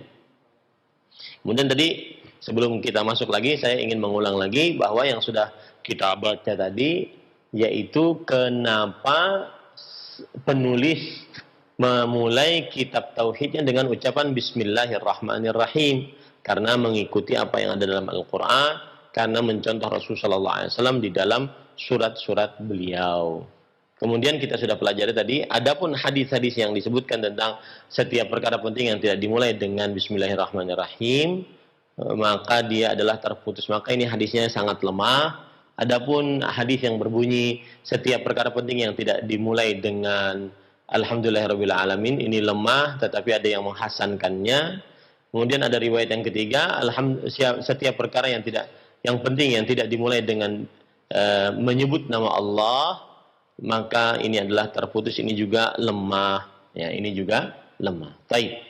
Kemudian tadi sebelum kita masuk lagi, saya ingin mengulang lagi bahwa yang sudah kita baca tadi, yaitu kenapa penulis memulai kitab tauhidnya dengan ucapan bismillahirrahmanirrahim, karena mengikuti apa yang ada dalam Al-Quran, karena mencontoh Rasulullah SAW di dalam surat-surat beliau. Kemudian kita sudah pelajari tadi, adapun hadis-hadis yang disebutkan tentang setiap perkara penting yang tidak dimulai dengan bismillahirrahmanirrahim, maka dia adalah terputus. Maka ini hadisnya sangat lemah. Adapun hadis yang berbunyi setiap perkara penting yang tidak dimulai dengan alhamdulillahirabbil alamin, ini lemah, tetapi ada yang menghasankannya. Kemudian ada riwayat yang ketiga, setiap perkara yang penting yang tidak dimulai dengan menyebut nama Allah, maka ini adalah terputus, ini juga lemah. Ya, ini juga lemah. Baik.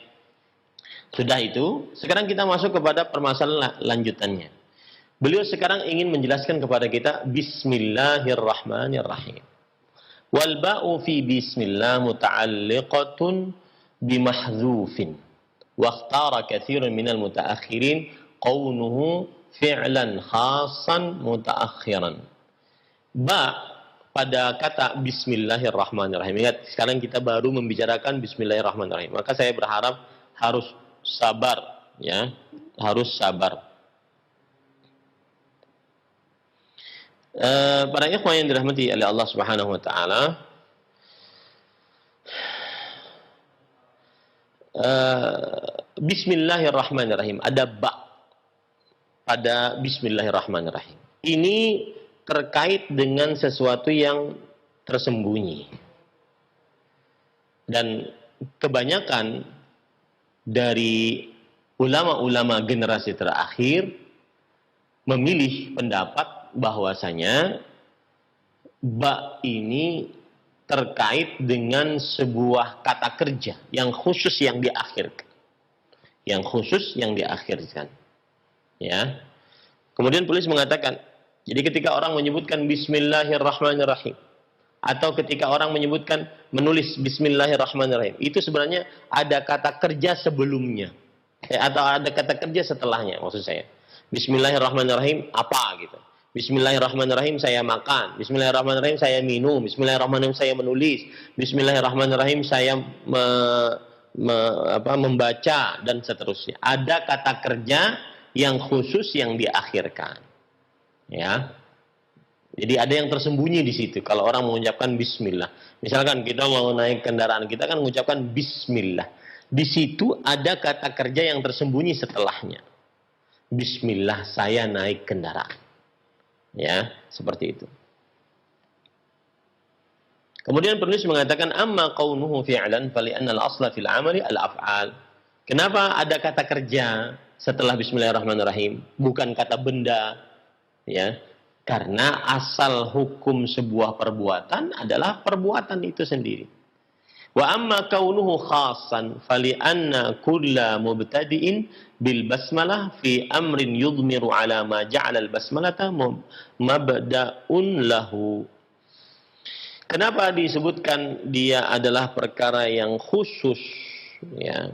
Sudah itu, sekarang kita masuk kepada permasalahan lanjutannya. Beliau sekarang ingin menjelaskan kepada kita bismillahirrahmanirrahim. Wal ba'u fi bismillah muta'alliqatun bimahdzufin. Wakhtara katsirun minal mutaakhirin qawnuhu fi'lan khassan mutaakhiran. Ba pada kata bismillahirrahmanirrahim. Ingat, sekarang kita baru membicarakan bismillahirrahmanirrahim. Maka saya berharap harus sabar, ya, harus sabar. Para ikhwan yang dirahmati oleh Allah Subhanahu wa taala, bismillahirrahmanirrahim, ada ba pada bismillahirrahmanirrahim. Ini terkait dengan sesuatu yang tersembunyi. Dan kebanyakan dari ulama-ulama generasi terakhir memilih pendapat bahwasanya ba ini terkait dengan sebuah kata kerja yang khusus yang diakhirkan. Yang khusus yang diakhirkan. Ya. Kemudian penulis mengatakan, jadi ketika orang menyebutkan bismillahirrahmanirrahim, atau ketika orang menulis bismillahirrahmanirrahim, itu sebenarnya ada kata kerja sebelumnya. Atau ada kata kerja setelahnya, maksud saya. Bismillahirrahmanirrahim apa gitu. Bismillahirrahmanirrahim saya makan. Bismillahirrahmanirrahim saya minum. Bismillahirrahmanirrahim saya menulis. Bismillahirrahmanirrahim saya membaca dan seterusnya. Ada kata kerja yang khusus yang diakhirkan. Ya. Jadi ada yang tersembunyi di situ kalau orang mengucapkan bismillah. Misalkan kita mau naik kendaraan, kita kan mengucapkan bismillah. Di situ ada kata kerja yang tersembunyi setelahnya. Bismillah saya naik kendaraan. Ya, seperti itu. Kemudian penulis mengatakan amma qaunuhu fi'lan fali'anna al-asla fil 'amali al-af'al. Kenapa ada kata kerja setelah bismillahirrahmanirrahim, bukan kata benda? Ya. Karena asal hukum sebuah perbuatan adalah perbuatan itu sendiri. Wa amma kaunuhu khassan fali'anna kulla mubtadi'in bil basmalah fi amrin yudmiru ala ma ja'ala al basmalata mabda'un lahu. Kenapa disebutkan dia adalah perkara yang khusus, ya.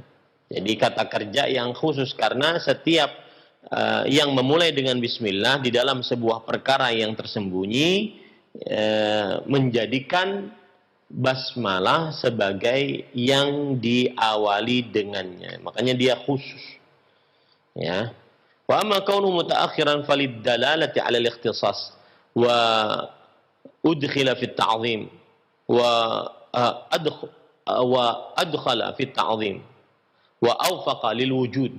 Jadi kata kerja yang khusus karena setiap yang memulai dengan bismillah di dalam sebuah perkara yang tersembunyi menjadikan basmalah sebagai yang diawali dengannya. Makanya dia khusus. Ya. Wa amma kaunu mutaakhiran falid dalalati 'ala al-ikhtisas wa udkhila fi at-ta'zim wa adkhala fi at-ta'zim wa awfaqa lil wujud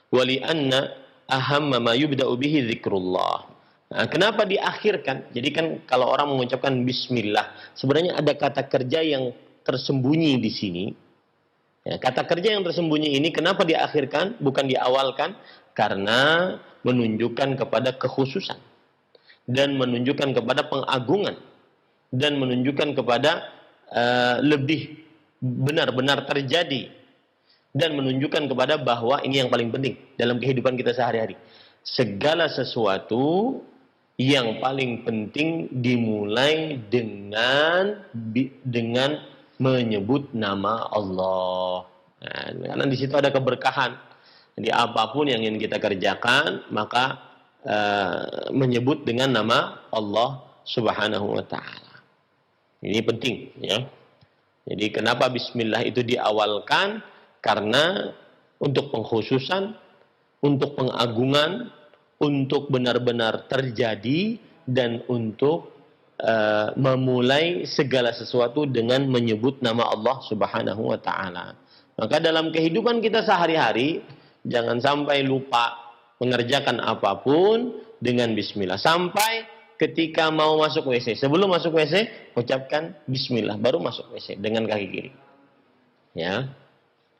wa li anna ahamma ma yubda'u bihi dzikrullah. Nah, kenapa diakhirkan? Jadi kan kalau orang mengucapkan bismillah, sebenarnya ada kata kerja yang tersembunyi di sini. Ya, kata kerja yang tersembunyi ini kenapa diakhirkan, bukan diawalkan? Karena menunjukkan kepada kekhususan dan menunjukkan kepada pengagungan dan menunjukkan kepada lebih benar-benar terjadi dan menunjukkan kepada bahwa ini yang paling penting dalam kehidupan kita sehari-hari. Segala sesuatu yang paling penting dimulai dengan menyebut nama Allah. Nah, karena di situ ada keberkahan. Jadi apapun yang ingin kita kerjakan, maka menyebut dengan nama Allah Subhanahu wa taala. Ini penting, ya. Jadi kenapa bismillah itu diawalkan? Karena untuk pengkhususan, untuk pengagungan, untuk benar-benar terjadi dan untuk memulai segala sesuatu dengan menyebut nama Allah Subhanahu wa taala. Maka dalam kehidupan kita sehari-hari jangan sampai lupa mengerjakan apapun dengan bismillah. Sampai ketika mau masuk WC, sebelum masuk WC ucapkan bismillah baru masuk WC dengan kaki kiri. Ya.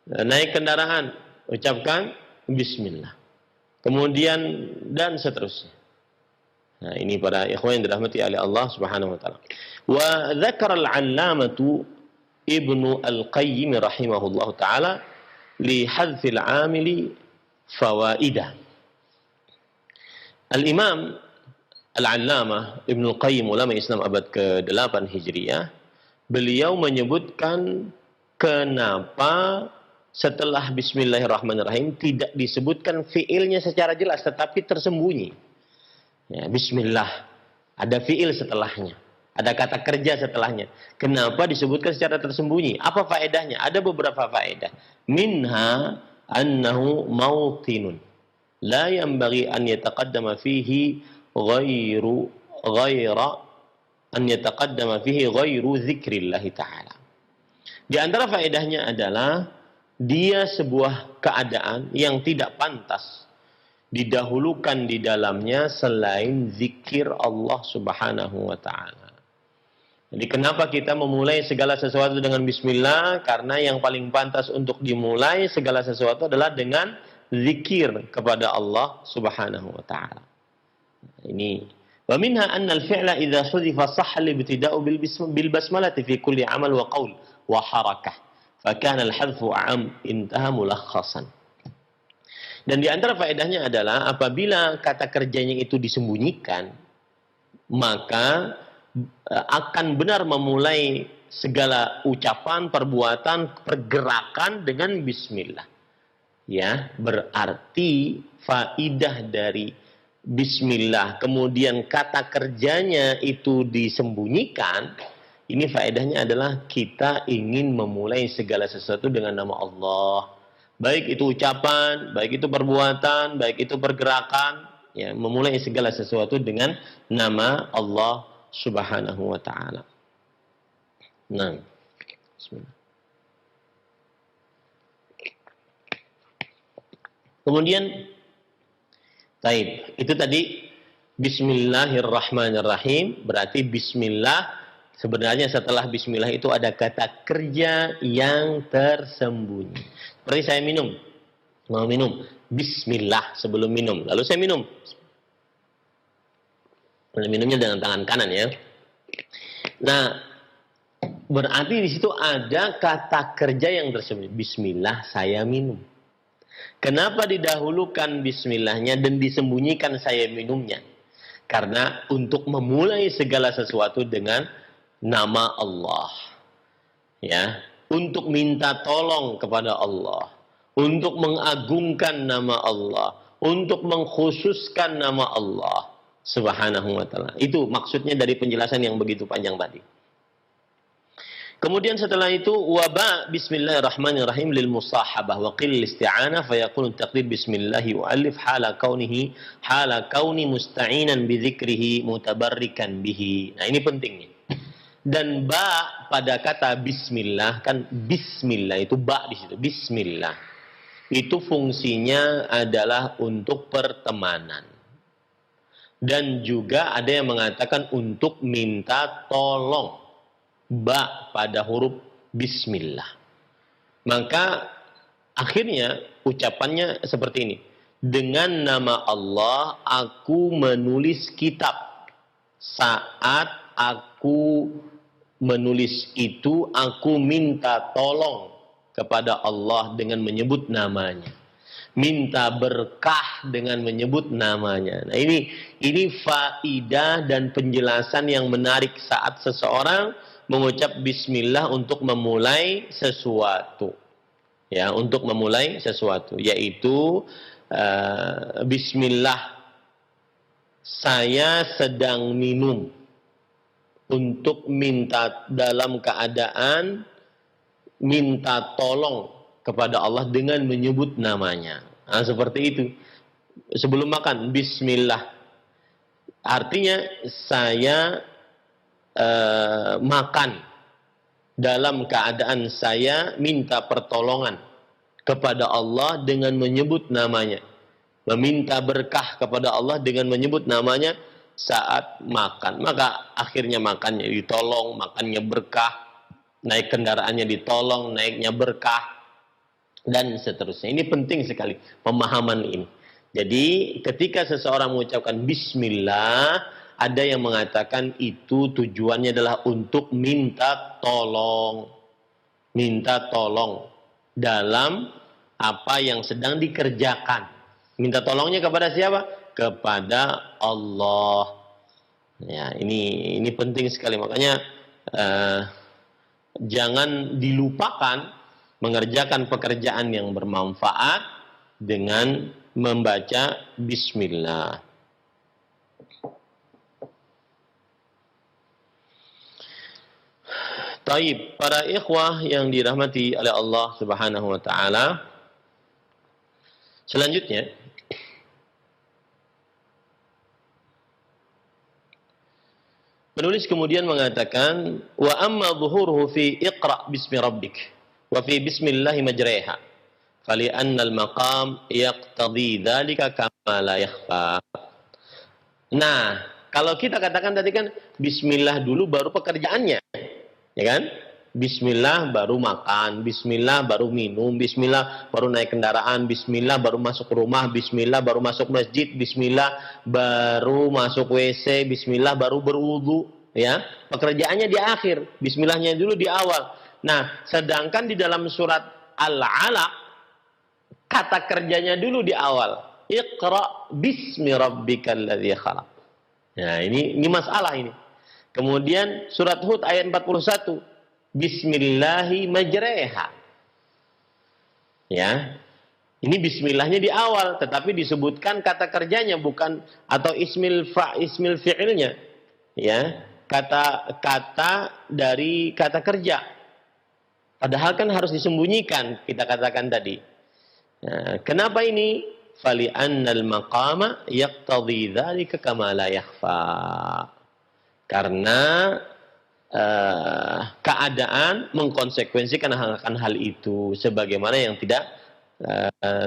Naik kendaraan ucapkan bismillah. Kemudian dan seterusnya. Nah, ini para ikhwan yang dirahmati oleh Allah Subhanahu wa taala. Wa dzakara al-'allamatu Ibnu Al-Qayyim rahimahullahu taala li hadzil 'amili fawaidah. Al-Imam Al-Allamah Ibnu Al-Qayyim, ulama Islam abad ke-8 Hijriah, beliau menyebutkan kenapa setelah Bismillahirrahmanirrahim tidak disebutkan fiilnya secara jelas, tetapi tersembunyi. Ya, Bismillah, ada fiil setelahnya, ada kata kerja setelahnya. Kenapa disebutkan secara tersembunyi? Apa faedahnya? Ada beberapa faedah. Minha annahu mautinun la yanbaghi an yataqaddama fihi ghaira an yataqaddama fihi ghairu dzikrillah ta'ala. Di antara faedahnya adalah dia sebuah keadaan yang tidak pantas didahulukan di dalamnya selain zikir Allah Subhanahu wa taala. Jadi kenapa kita memulai segala sesuatu dengan bismillah? Karena yang paling pantas untuk dimulai segala sesuatu adalah dengan zikir kepada Allah Subhanahu wa taala. Ini wa minha anna al-fi'la idza hudifa sahha al-ibtida'u bil basmalati fi kulli 'amal wa qaul wa harakah. Fakana al-hadfu am intaha mulakhasan. Dan di antara faedahnya adalah apabila kata kerjanya itu disembunyikan, maka akan benar memulai segala ucapan, perbuatan, pergerakan dengan bismillah. Ya, berarti faidah dari bismillah kemudian kata kerjanya itu disembunyikan. Ini faedahnya adalah kita ingin memulai segala sesuatu dengan nama Allah. Baik itu ucapan, baik itu perbuatan, baik itu pergerakan. Ya, memulai segala sesuatu dengan nama Allah Subhanahu wa ta'ala. Nah, bismillah. Kemudian, itu tadi Bismillahirrahmanirrahim. Berarti Bismillah. Sebenarnya setelah bismillah itu ada kata kerja yang tersembunyi. Seperti saya mau minum, bismillah sebelum minum. Lalu saya minum. Minumnya dengan tangan kanan ya. Nah, berarti di situ ada kata kerja yang tersembunyi. Bismillah saya minum. Kenapa didahulukan bismillahnya dan disembunyikan saya minumnya? Karena untuk memulai segala sesuatu dengan nama Allah, ya, untuk minta tolong kepada Allah, untuk mengagungkan nama Allah, untuk mengkhususkan nama Allah Subhanahu wa ta'ala. Itu maksudnya dari penjelasan yang begitu panjang tadi. Kemudian setelah itu waba bismillahirrahmanirrahim lil musahabah wa qil isti'anah fa yakunu taqdir bismillahi mu'allif hala kauni musta'inan bi dzikrihi mutabarrikan bihi. Nah, ini pentingnya. Dan ba pada kata bismillah, kan bismillah itu ba di situ, bismillah. Itu fungsinya adalah untuk pertemanan. Dan juga ada yang mengatakan untuk minta tolong. Ba pada huruf bismillah. Maka akhirnya ucapannya seperti ini. Dengan nama Allah aku menulis kitab. Saat aku menulis itu aku minta tolong kepada Allah dengan menyebut namanya. Minta berkah dengan menyebut namanya. Nah, ini faidah dan penjelasan yang menarik saat seseorang mengucap bismillah untuk memulai sesuatu. Ya, untuk memulai sesuatu, yaitu bismillah saya sedang minum, untuk minta dalam keadaan minta tolong kepada Allah dengan menyebut namanya. Nah, seperti itu. Sebelum makan, bismillah. Artinya saya makan dalam keadaan saya minta pertolongan kepada Allah dengan menyebut namanya. Meminta berkah kepada Allah dengan menyebut namanya saat makan. Maka akhirnya makannya ditolong, makannya berkah, naik kendaraannya ditolong, naiknya berkah, dan seterusnya. Ini penting sekali pemahaman ini. Jadi ketika seseorang mengucapkan bismillah, ada yang mengatakan itu tujuannya adalah untuk minta tolong. Minta tolong dalam apa yang sedang dikerjakan. Minta tolongnya kepada siapa? Kepada Allah. Ya, ini penting sekali. Makanya jangan dilupakan mengerjakan pekerjaan yang bermanfaat dengan membaca bismillah. Taib, para ikhwah yang dirahmati oleh Allah Subhanahu wa taala. Selanjutnya, penulis kemudian mengatakan, wa amma dhuhuruhu fi iqra bismi rabbik wa fi bismillahi majreha fali anna al-maqam yaqtadi dzalika kama la yakhfa. Nah, kalau kita katakan tadi kan bismillah dulu baru pekerjaannya, ya kan? Bismillah baru makan, bismillah baru minum, bismillah baru naik kendaraan, bismillah baru masuk rumah, bismillah baru masuk masjid, bismillah baru masuk WC, bismillah baru berwudu, ya. Pekerjaannya di akhir, bismillahnya dulu di awal. Nah, sedangkan di dalam surat Al-Alaq kata kerjanya dulu di awal. Iqra bismi rabbikal ladzi khalaq. Nah, ini masalah ini. Kemudian surat Hud ayat 41. Bismillahi majreha. Ya. Ini bismillahnya di awal, tetapi disebutkan kata kerjanya bukan, atau ismil fi'ilnya. Ya. Kata dari kata kerja. Padahal kan harus disembunyikan, kita katakan tadi. Nah, kenapa ini? Fali annal maqama yaqtadhi dzalika kama la yakhfa. Karena keadaan mengkonsekuensikan akan hal itu sebagaimana yang tidak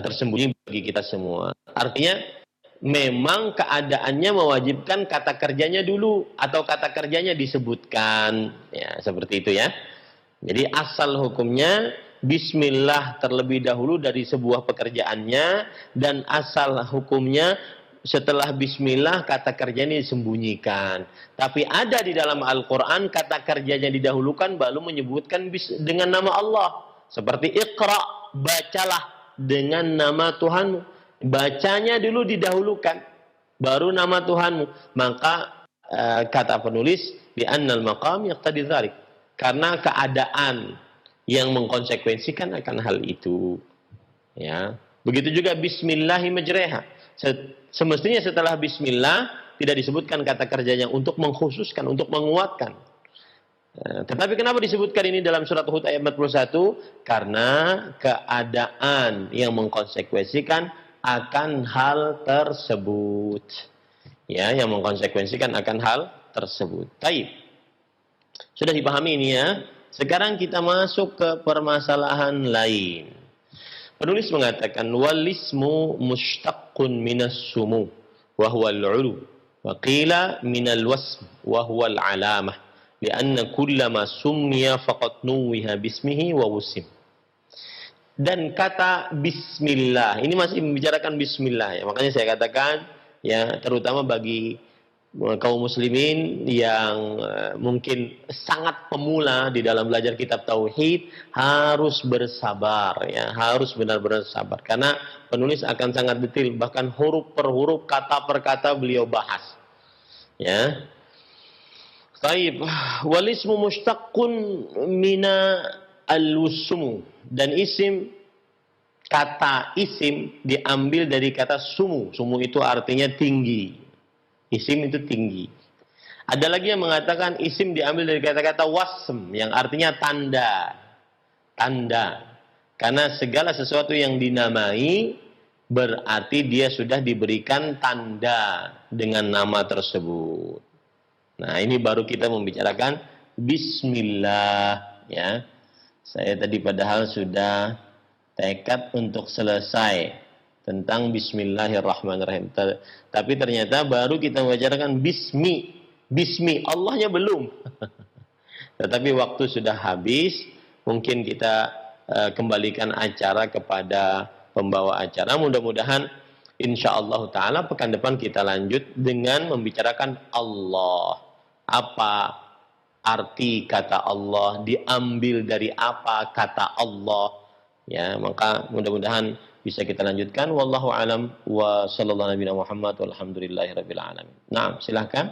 tersembunyi bagi kita semua. Artinya memang keadaannya mewajibkan kata kerjanya dulu atau kata kerjanya disebutkan, ya seperti itu ya. Jadi asal hukumnya bismillah terlebih dahulu dari sebuah pekerjaannya, dan asal hukumnya setelah bismillah kata kerjanya disembunyikan. Tapi ada di dalam Al-Quran kata kerjanya didahulukan baru menyebutkan dengan nama Allah. Seperti Iqra, bacalah dengan nama Tuhanmu. Bacanya dulu didahulukan, baru nama Tuhanmu. Maka kata penulis, di annal maqam yaqtadi dzalik. Karena keadaan yang mengkonsekuensikan akan hal itu. Ya. Begitu juga bismillahi majreha. Semestinya setelah bismillah tidak disebutkan kata kerjanya untuk mengkhususkan, untuk menguatkan. Tetapi kenapa disebutkan ini dalam surat Hud ayat 41? Karena keadaan yang mengkonsekuensikan akan hal tersebut. Ya, yang mengkonsekuensikan akan hal tersebut. Baik. Sudah dipahami ini ya. Sekarang kita masuk ke permasalahan lain. Penulis mengatakan walismu mushtaqqun minas sumu wa huwa al-'ulu wa qila minal wasm wa huwa al-'alamah li'anna kullama summiya faqad nuwiha bismihi wa wusim. Dan kata bismillah ini masih membicarakan bismillah ya. Makanya saya katakan ya, terutama bagi kaum muslimin yang mungkin sangat pemula di dalam belajar kitab tauhid harus bersabar ya, harus benar-benar sabar karena penulis akan sangat detail, bahkan huruf per huruf, kata per kata beliau bahas. Ya. Baik, walismu mushtaqqun mina al-sumu, dan isim, kata isim diambil dari kata sumu. Sumu itu artinya tinggi. Isim itu tinggi. Ada lagi yang mengatakan isim diambil dari kata-kata wasm yang artinya tanda. Tanda. Karena segala sesuatu yang dinamai berarti dia sudah diberikan tanda dengan nama tersebut. Nah, ini baru kita membicarakan bismillah ya. Saya tadi padahal sudah tekad untuk selesai tentang bismillahirrahmanirrahim. Tapi ternyata baru kita membicarakan bismi, Allahnya belum. Tetapi waktu sudah habis, mungkin kita kembalikan acara kepada pembawa acara. Mudah-mudahan insyaallah ta'ala pekan depan kita lanjut dengan membicarakan Allah. Apa arti kata Allah, diambil dari apa kata Allah. Ya, maka mudah-mudahan bisa kita lanjutkan. Wallahu alam wa sallallahu nabiyana Muhammad walhamdulillahirabbil alamin. Nah, silakan.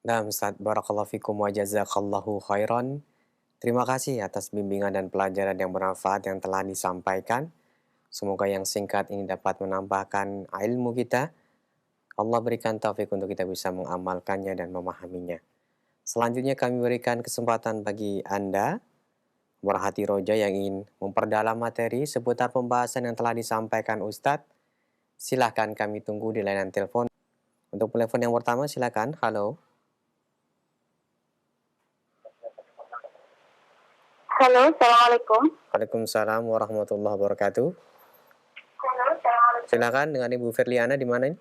Nah, Ustaz, barakallahu fikum wa jazakallahu khairan. Terima kasih atas bimbingan dan pelajaran yang bermanfaat yang telah disampaikan. Semoga yang singkat ini dapat menambahkan ilmu kita. Allah berikan taufik untuk kita bisa mengamalkannya dan memahaminya. Selanjutnya kami berikan kesempatan bagi Anda, pemerhati roja yang ingin memperdalam materi seputar pembahasan yang telah disampaikan Ustadz. Silahkan kami tunggu di layanan telepon. Untuk telepon yang pertama silakan. Halo. Halo, Assalamualaikum. Waalaikumsalam warahmatullahi wabarakatuh. Silakan dengan Ibu Firliana di mana ini?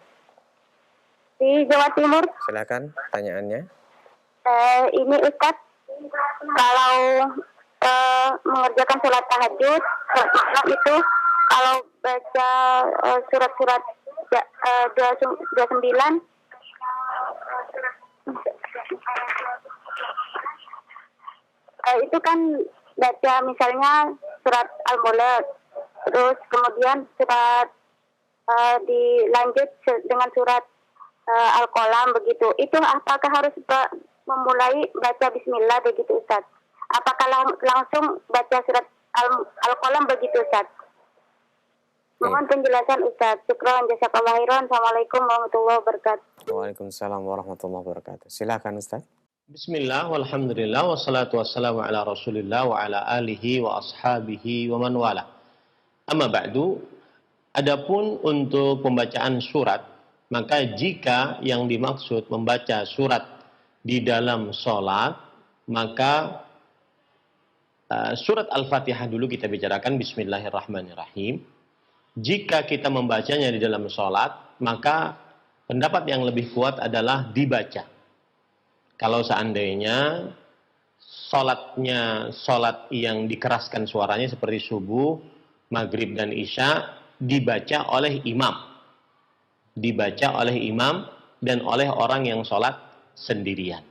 Di Jawa Timur. Silakan pertanyaannya. Ini Ustadz, kalau mengerjakan sholat tahajud, sholat malam itu, kalau baca surat-surat 29, itu kan baca misalnya surat Al-Mulk, terus kemudian surat dilanjut dengan surat Al-Qalam begitu. Itu apakah harus memulai baca Bismillah begitu Ustaz? Apakah langsung baca surat Al-Qalam begitu Ustaz? Mohon penjelasan Ustaz. Syukran, jazakallahu khairan. Assalamualaikum warahmatullahi wabarakatuh. Waalaikumsalam warahmatullahi wabarakatuh. Silakan Ustaz. Bismillah, walhamdulillah, wassalatu wassalamu ala rasulillah wa ala alihi wa ashabihi wa man wala. Amma ba'du, adapun untuk pembacaan surat, maka jika yang dimaksud membaca surat di dalam sholat, maka surat Al-Fatihah dulu kita bicarakan, Bismillahirrahmanirrahim. Jika kita membacanya di dalam sholat, maka pendapat yang lebih kuat adalah dibaca. Kalau seandainya sholat yang dikeraskan suaranya seperti subuh, maghrib dan isya dibaca oleh imam. Dibaca oleh imam dan oleh orang yang sholat sendirian.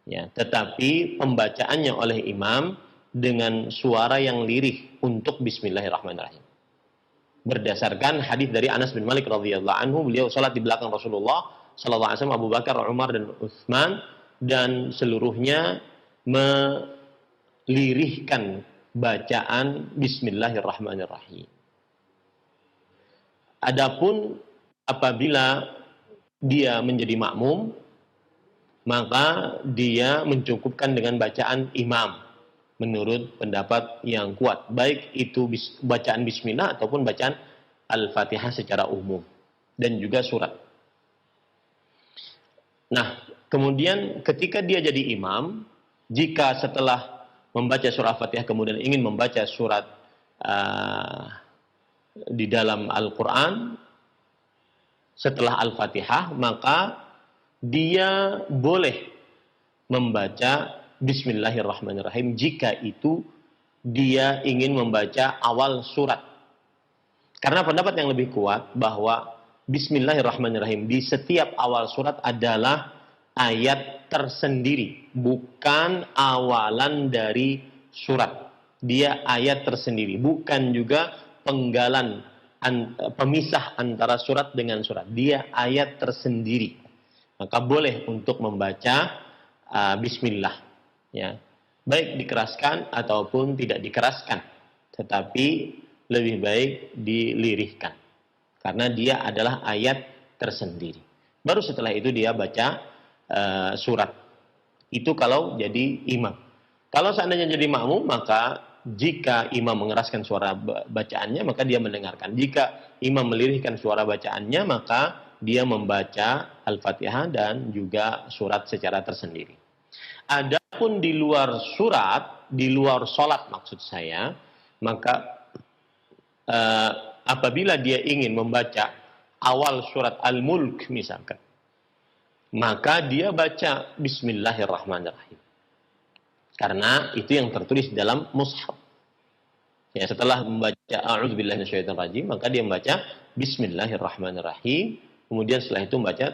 Ya, tetapi pembacaannya oleh imam dengan suara yang lirih untuk Bismillahirrahmanirrahim. Berdasarkan hadis dari Anas bin Malik radhiyallahu anhu, beliau sholat di belakang Rasulullah sallallahu alaihi wasallam, Abu Bakar, Umar dan Utsman, dan seluruhnya melirihkan bacaan Bismillahirrahmanirrahim. Adapun apabila dia menjadi makmum, maka dia mencukupkan dengan bacaan imam menurut pendapat yang kuat, baik itu bacaan bismillah ataupun bacaan Al-Fatihah secara umum dan juga surat. Nah, kemudian ketika dia jadi imam, jika setelah membaca surah Al-Fatihah kemudian ingin membaca surat di dalam Al-Quran setelah Al-Fatihah, maka dia boleh membaca Bismillahirrahmanirrahim jika itu dia ingin membaca awal surat. Karena pendapat yang lebih kuat bahwa Bismillahirrahmanirrahim di setiap awal surat adalah ayat tersendiri, bukan awalan dari surat. Dia ayat tersendiri, bukan juga penggalan pemisah antara surat dengan surat. Dia ayat tersendiri. Maka boleh untuk membaca Bismillah, ya, baik dikeraskan ataupun tidak dikeraskan, tetapi lebih baik dilirihkan karena dia adalah ayat tersendiri. Baru setelah itu dia baca surat. Itu kalau jadi imam. Kalau seandainya jadi makmum, maka jika imam mengeraskan suara bacaannya, maka dia mendengarkan. Jika imam melirihkan suara bacaannya, maka dia membaca Al-Fatihah dan juga surat secara tersendiri. Adapun di luar surat, di luar sholat maksud saya, maka apabila dia ingin membaca awal surat Al-Mulk misalkan, maka dia baca Bismillahirrahmanirrahim. Karena itu yang tertulis dalam mushaf. Ya, setelah membaca A'udzubillahi minasyaitonirrajim, maka dia membaca Bismillahirrahmanirrahim. Kemudian setelah itu membaca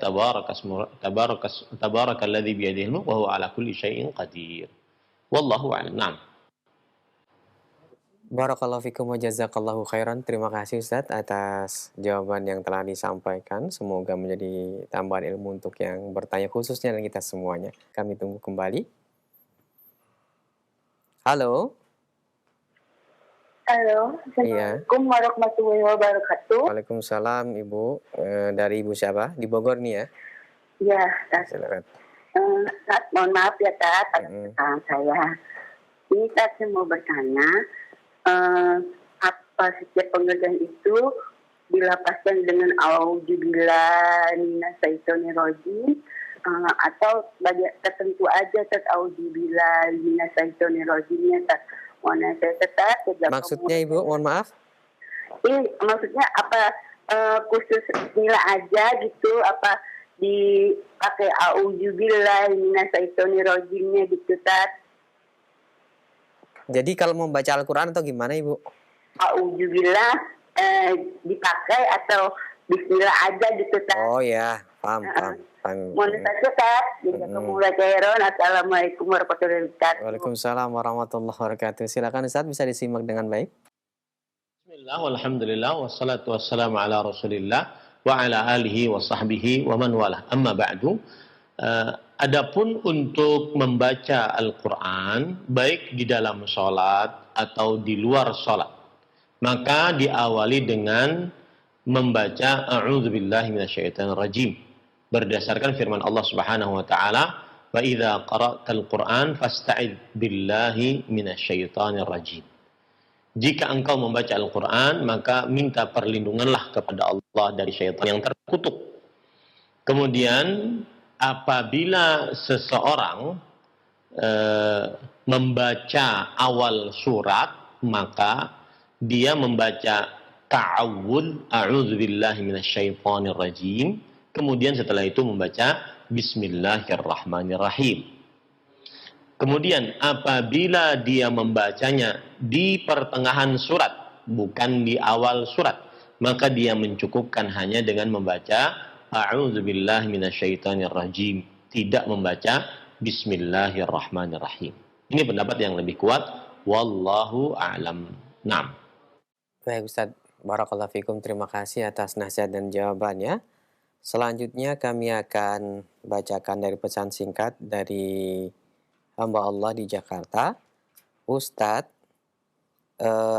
Tabarakalladzi biyadihil mulk wa huwa ala kulli syai'in qadir. Wallahu a'lam. Barakallahu fikum wa jazakallahu khairan. Terima kasih Ustadz atas jawaban yang telah disampaikan. Semoga menjadi tambahan ilmu untuk yang bertanya khususnya dan kita semuanya. Kami tunggu kembali. Halo. Halo, Iya. Assalamualaikum warahmatullahi wabarakatuh. Waalaikumsalam Ibu. Dari Ibu siapa? Di Bogor nih ya? Ya, Tat. Silakan. Tat, mohon maaf ya Tat, atas Mm-mm. kesalahan saya. Ini Tat, saya mau bertanya, apa setiap pengerjaan itu dilapaskan dengan auzubillahi minasyaitonirrajim, atau bagi tertentu aja Tat auzubillahi minasyaitonirrajimnya Tat. Mohon saya Tat, Maksudnya Ibu, mohon maaf? ini maksudnya apa, khusus nila aja gitu, apa dipakai auzubillahi minasyaitonirrajimnya gitu Tat. Jadi kalau mau baca Al-Quran atau gimana Ibu? Auzubillah dipakai atau bismillah aja gitu Tat. Oh ya, paham. Mohon saja Tat. Jazakumullah khairan. Assalamualaikum warahmatullahi wabarakatuh. Waalaikumsalam warahmatullahi wabarakatuh. Silakan Ustaz, bisa disimak dengan baik. Bismillah, walhamdulillah, wassalatu wassalamu ala rasulillah, wa ala alihi wa sahbihi wa man wala. Amma ba'du. Adapun untuk membaca Al-Quran, baik di dalam sholat atau di luar sholat, maka diawali dengan membaca A'udzubillahi minasyaitonirrajim. Berdasarkan firman Allah Subhanahu wa taala, "Wa idza qara'tal Qur'an fasta'idz billahi minasyaitonirrajim." Jika engkau membaca Al-Quran, maka minta perlindunganlah kepada Allah dari syaitan yang terkutuk. Kemudian, apabila seseorang membaca awal surat, maka dia membaca ta'awudz, a'udzubillahi minasyaitonirrajim. Kemudian setelah itu membaca Bismillahirrahmanirrahim. Kemudian apabila dia membacanya di pertengahan surat, bukan di awal surat, maka dia mencukupkan hanya dengan membaca A'udzubillahi minasyaitonirrajim, tidak membaca Bismillahirrahmanirrahim. Ini pendapat yang lebih kuat. Wallahu a'lam. Naam. Baik Ustaz, barakallahu fikum. Terima kasih atas nasihat dan jawabannya. Selanjutnya kami akan bacakan dari pesan singkat dari hamba Allah di Jakarta. Ustadz,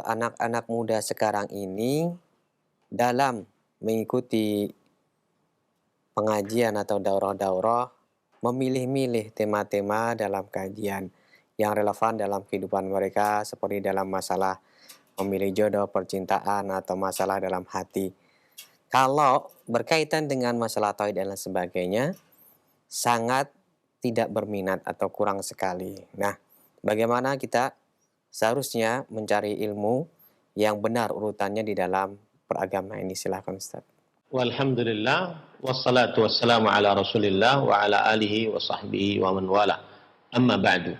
anak-anak muda sekarang ini dalam mengikuti pengajian atau daurah-daurah memilih-milih tema-tema dalam kajian yang relevan dalam kehidupan mereka, seperti dalam masalah memilih jodoh, percintaan, atau masalah dalam hati. Kalau berkaitan dengan masalah tauhid dan lain sebagainya, sangat tidak berminat atau kurang sekali. Nah, bagaimana kita seharusnya mencari ilmu yang benar urutannya di dalam beragama ini? Silakan Ustaz. Walhamdulillah, wassalatu wassalamu ala rasulillah wa ala alihi wa sahbihi wa man wala. Amma ba'du.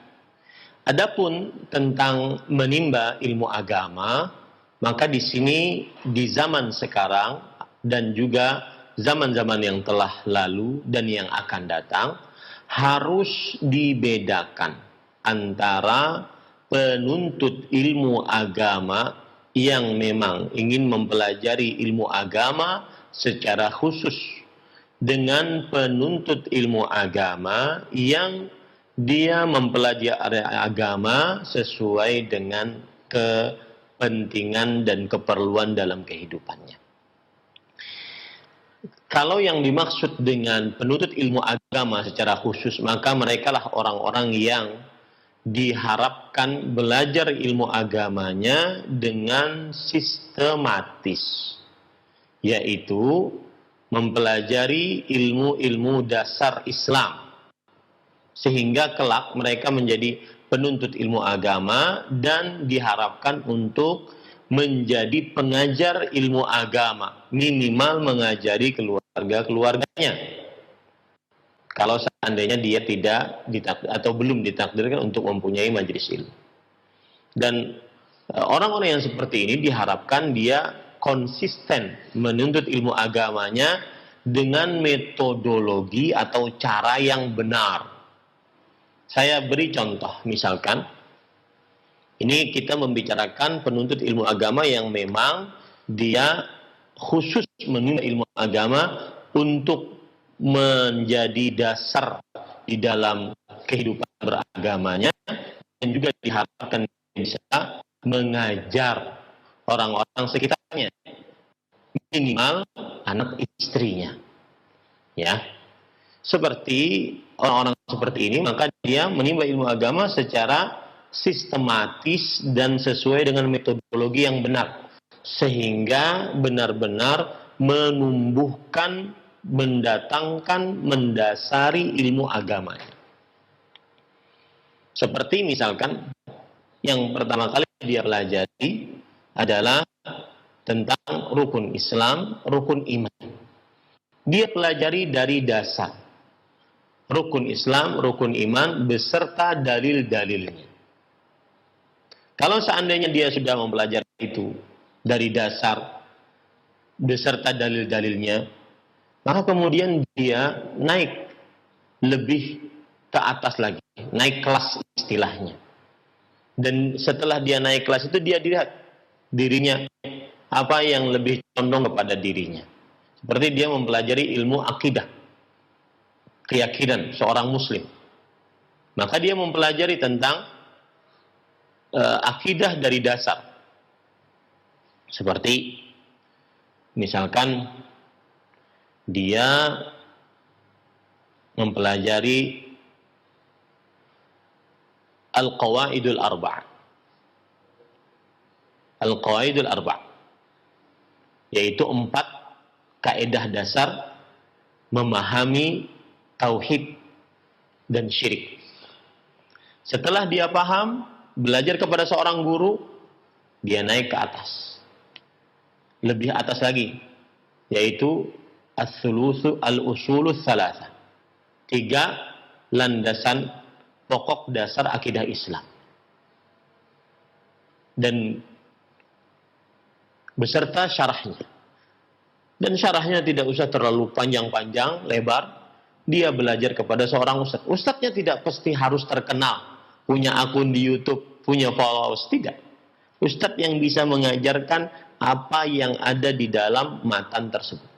Adapun tentang menimba ilmu agama, maka di sini di zaman sekarang dan juga zaman-zaman yang telah lalu dan yang akan datang, harus dibedakan antara penuntut ilmu agama yang memang ingin mempelajari ilmu agama secara khusus dengan penuntut ilmu agama yang dia mempelajari agama sesuai dengan kepentingan dan keperluan dalam kehidupannya. Kalau yang dimaksud dengan penuntut ilmu agama secara khusus, maka merekalah orang-orang yang diharapkan belajar ilmu agamanya dengan sistematis, yaitu mempelajari ilmu-ilmu dasar Islam, sehingga kelak mereka menjadi penuntut ilmu agama dan diharapkan untuk menjadi pengajar ilmu agama, minimal mengajari keluarga-keluarganya. Kalau seandainya dia tidak atau belum ditakdirkan untuk mempunyai majelis ilmu. Dan orang-orang yang seperti ini diharapkan dia konsisten menuntut ilmu agamanya dengan metodologi atau cara yang benar. Saya beri contoh, misalkan ini kita membicarakan penuntut ilmu agama yang memang dia khusus menuntut ilmu agama untuk menjadi dasar di dalam kehidupan beragamanya, dan juga diharapkan bisa mengajar orang-orang sekitarnya, minimal anak istrinya. Ya, seperti orang-orang seperti ini, maka dia menimba ilmu agama secara sistematis dan sesuai dengan metodologi yang benar, sehingga benar-benar menumbuhkan, mendatangkan, mendasari ilmu agamanya. Seperti misalkan yang pertama kali dia pelajari adalah tentang rukun Islam, rukun iman. Dia pelajari dari dasar rukun Islam, rukun iman beserta dalil-dalilnya. Kalau seandainya dia sudah mempelajari itu dari dasar beserta dalil-dalilnya, maka kemudian dia naik lebih ke atas lagi, naik kelas istilahnya. Dan setelah dia naik kelas itu dia dilihat dirinya apa yang lebih condong kepada dirinya. Seperti dia mempelajari ilmu akidah, keyakinan seorang muslim. Maka dia mempelajari tentang akidah dari dasar. Seperti misalkan dia mempelajari Al-Qawaidul Arba'. Al-Qawaidul Arba', yaitu 4 kaidah dasar memahami tauhid dan syirik. Setelah dia paham, belajar kepada seorang guru, dia naik ke atas. Lebih atas lagi, yaitu al-usulus thalatha. 3 landasan pokok dasar akidah Islam. Dan beserta syarahnya. Dan syarahnya tidak usah terlalu panjang-panjang, lebar. Dia belajar kepada seorang ustadz. Ustadznya tidak pasti harus terkenal, punya akun di YouTube, punya followers, tidak. Ustadz yang bisa mengajarkan apa yang ada di dalam matan tersebut.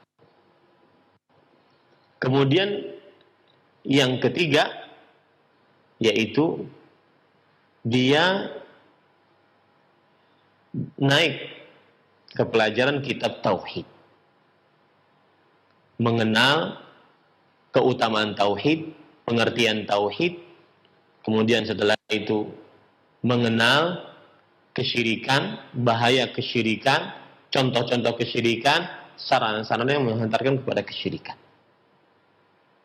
Kemudian yang ketiga, yaitu dia naik ke pelajaran kitab tauhid, mengenal keutamaan tauhid, pengertian tauhid, kemudian setelah itu mengenal kesyirikan, bahaya kesyirikan, contoh-contoh kesyirikan, sarana-sarana yang menghantarkan kepada kesyirikan.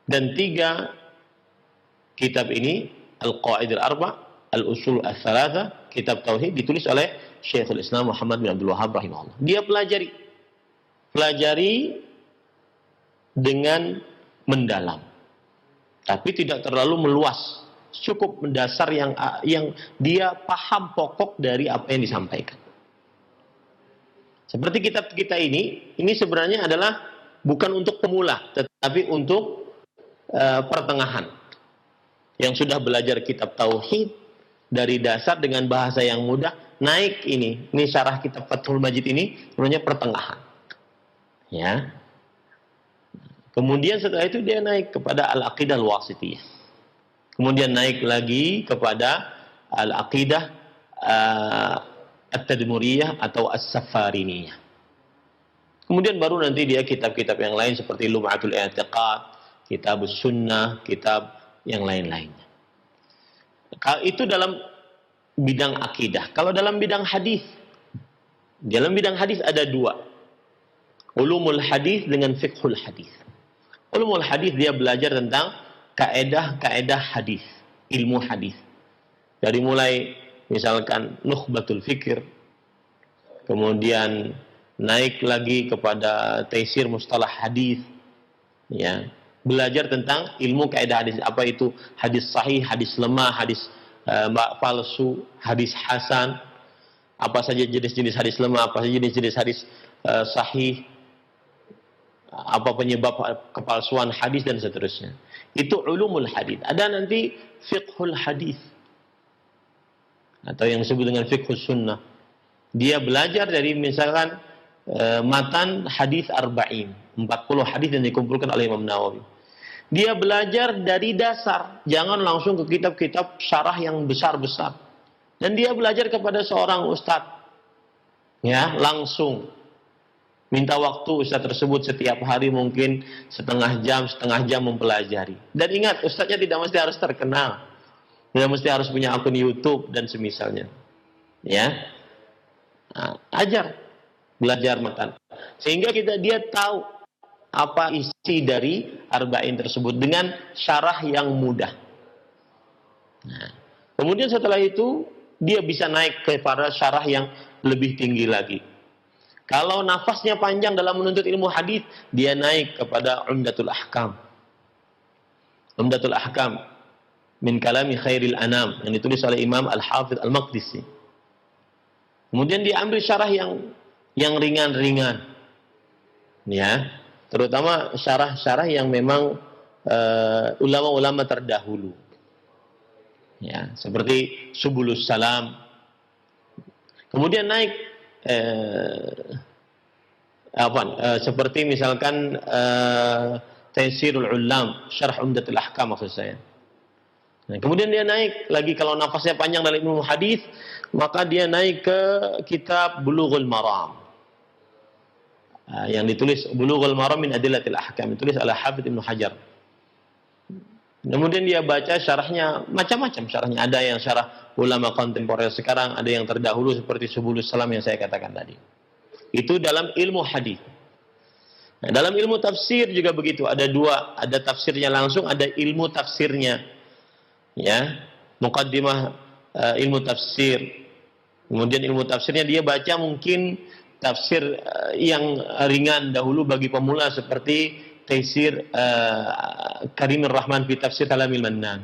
Dan 3 kitab ini, Al-Qawaidul Arba', Al-Usul Ats-Tsalatsa, kitab tauhid ditulis oleh Syekhul Islam Muhammad bin Abdul Wahhab rahimahullah. Dia pelajari dengan mendalam, tapi tidak terlalu meluas, cukup mendasar yang dia paham pokok dari apa yang disampaikan. Seperti kitab kita ini sebenarnya adalah bukan untuk pemula, tetapi untuk pertengahan yang sudah belajar kitab tauhid dari dasar dengan bahasa yang mudah, naik ini syarah kitab Fathul Majid ini sebenarnya pertengahan, ya. Kemudian setelah itu dia naik kepada Al-Aqidah Al-Wasithiyah. Kemudian naik lagi kepada Al-Aqidah At-Tadmuriyah atau As-Safariniyah. Kemudian baru nanti dia kitab-kitab yang lain seperti Lum'atul I'tiqad, Kitab Sunnah, kitab yang lain-lainnya. Kalau itu dalam bidang akidah. Kalau dalam bidang hadis ada 2. Ulumul hadis dengan fiqhul hadis. Ulumul hadis dia belajar tentang kaedah-kaedah hadis, ilmu hadis. Dari mulai misalkan Nukhbatul Fikr, kemudian naik lagi kepada Taisir Mustalah Hadis, ya. Belajar tentang ilmu kaedah hadis, apa itu hadis sahih, hadis lemah, hadis palsu, hadis hasan, apa saja jenis-jenis hadis lemah, apa saja jenis-jenis hadis sahih, apa penyebab kepalsuan hadis dan seterusnya. Itu ulumul hadis. Ada nanti fiqhul hadis atau yang disebut dengan fiqhus sunnah. Dia belajar dari misalkan matan hadis arba'in, 40 hadis yang dikumpulkan oleh Imam Nawawi. Dia belajar dari dasar, jangan langsung ke kitab-kitab syarah yang besar-besar. Dan dia belajar kepada seorang ustadz, ya, langsung minta waktu ustadz tersebut setiap hari mungkin setengah jam mempelajari. Dan ingat, ustadznya tidak mesti harus terkenal, tidak mesti harus punya akun YouTube dan semisalnya. Ya, nah, ajar, belajar makan, sehingga dia tahu apa isi dari arba'in tersebut dengan syarah yang mudah. Nah, kemudian setelah itu dia bisa naik kepada syarah yang lebih tinggi lagi. Kalau nafasnya panjang dalam menuntut ilmu hadis, dia naik kepada Umdatul Ahkam. Umdatul Ahkam min kalami khairil anam yang ditulis oleh Imam Al-Hafidh Al-Maqdisi. Kemudian dia ambil syarah yang ringan-ringan. Ya, terutama syarah-syarah yang memang ulama-ulama terdahulu. Ya, seperti Subulus Salam. Kemudian naik seperti misalkan Taysirul Ulam, Syarh Umdatul Ahkam maksud saya. Nah, kemudian dia naik lagi, kalau nafasnya panjang dalam ilmu hadis, maka dia naik ke kitab Bulughul Maram. Yang ditulis Bulughul Maram min Adillatil Ahkam, ditulis oleh Hafidz Ibnu Hajar. Kemudian dia baca syarahnya, macam-macam syarahnya. Ada yang syarah ulama kontemporer sekarang, ada yang terdahulu seperti Subulus Salam yang saya katakan tadi. Itu dalam ilmu hadis. Nah, dalam ilmu tafsir juga begitu. Ada dua, ada tafsirnya langsung, ada ilmu tafsirnya. Ya, muqaddimah ilmu tafsir. Kemudian ilmu tafsirnya dia baca mungkin tafsir yang ringan dahulu bagi pemula seperti Taysir Karimur Rahman fi Tafsir Kalamil Mannan,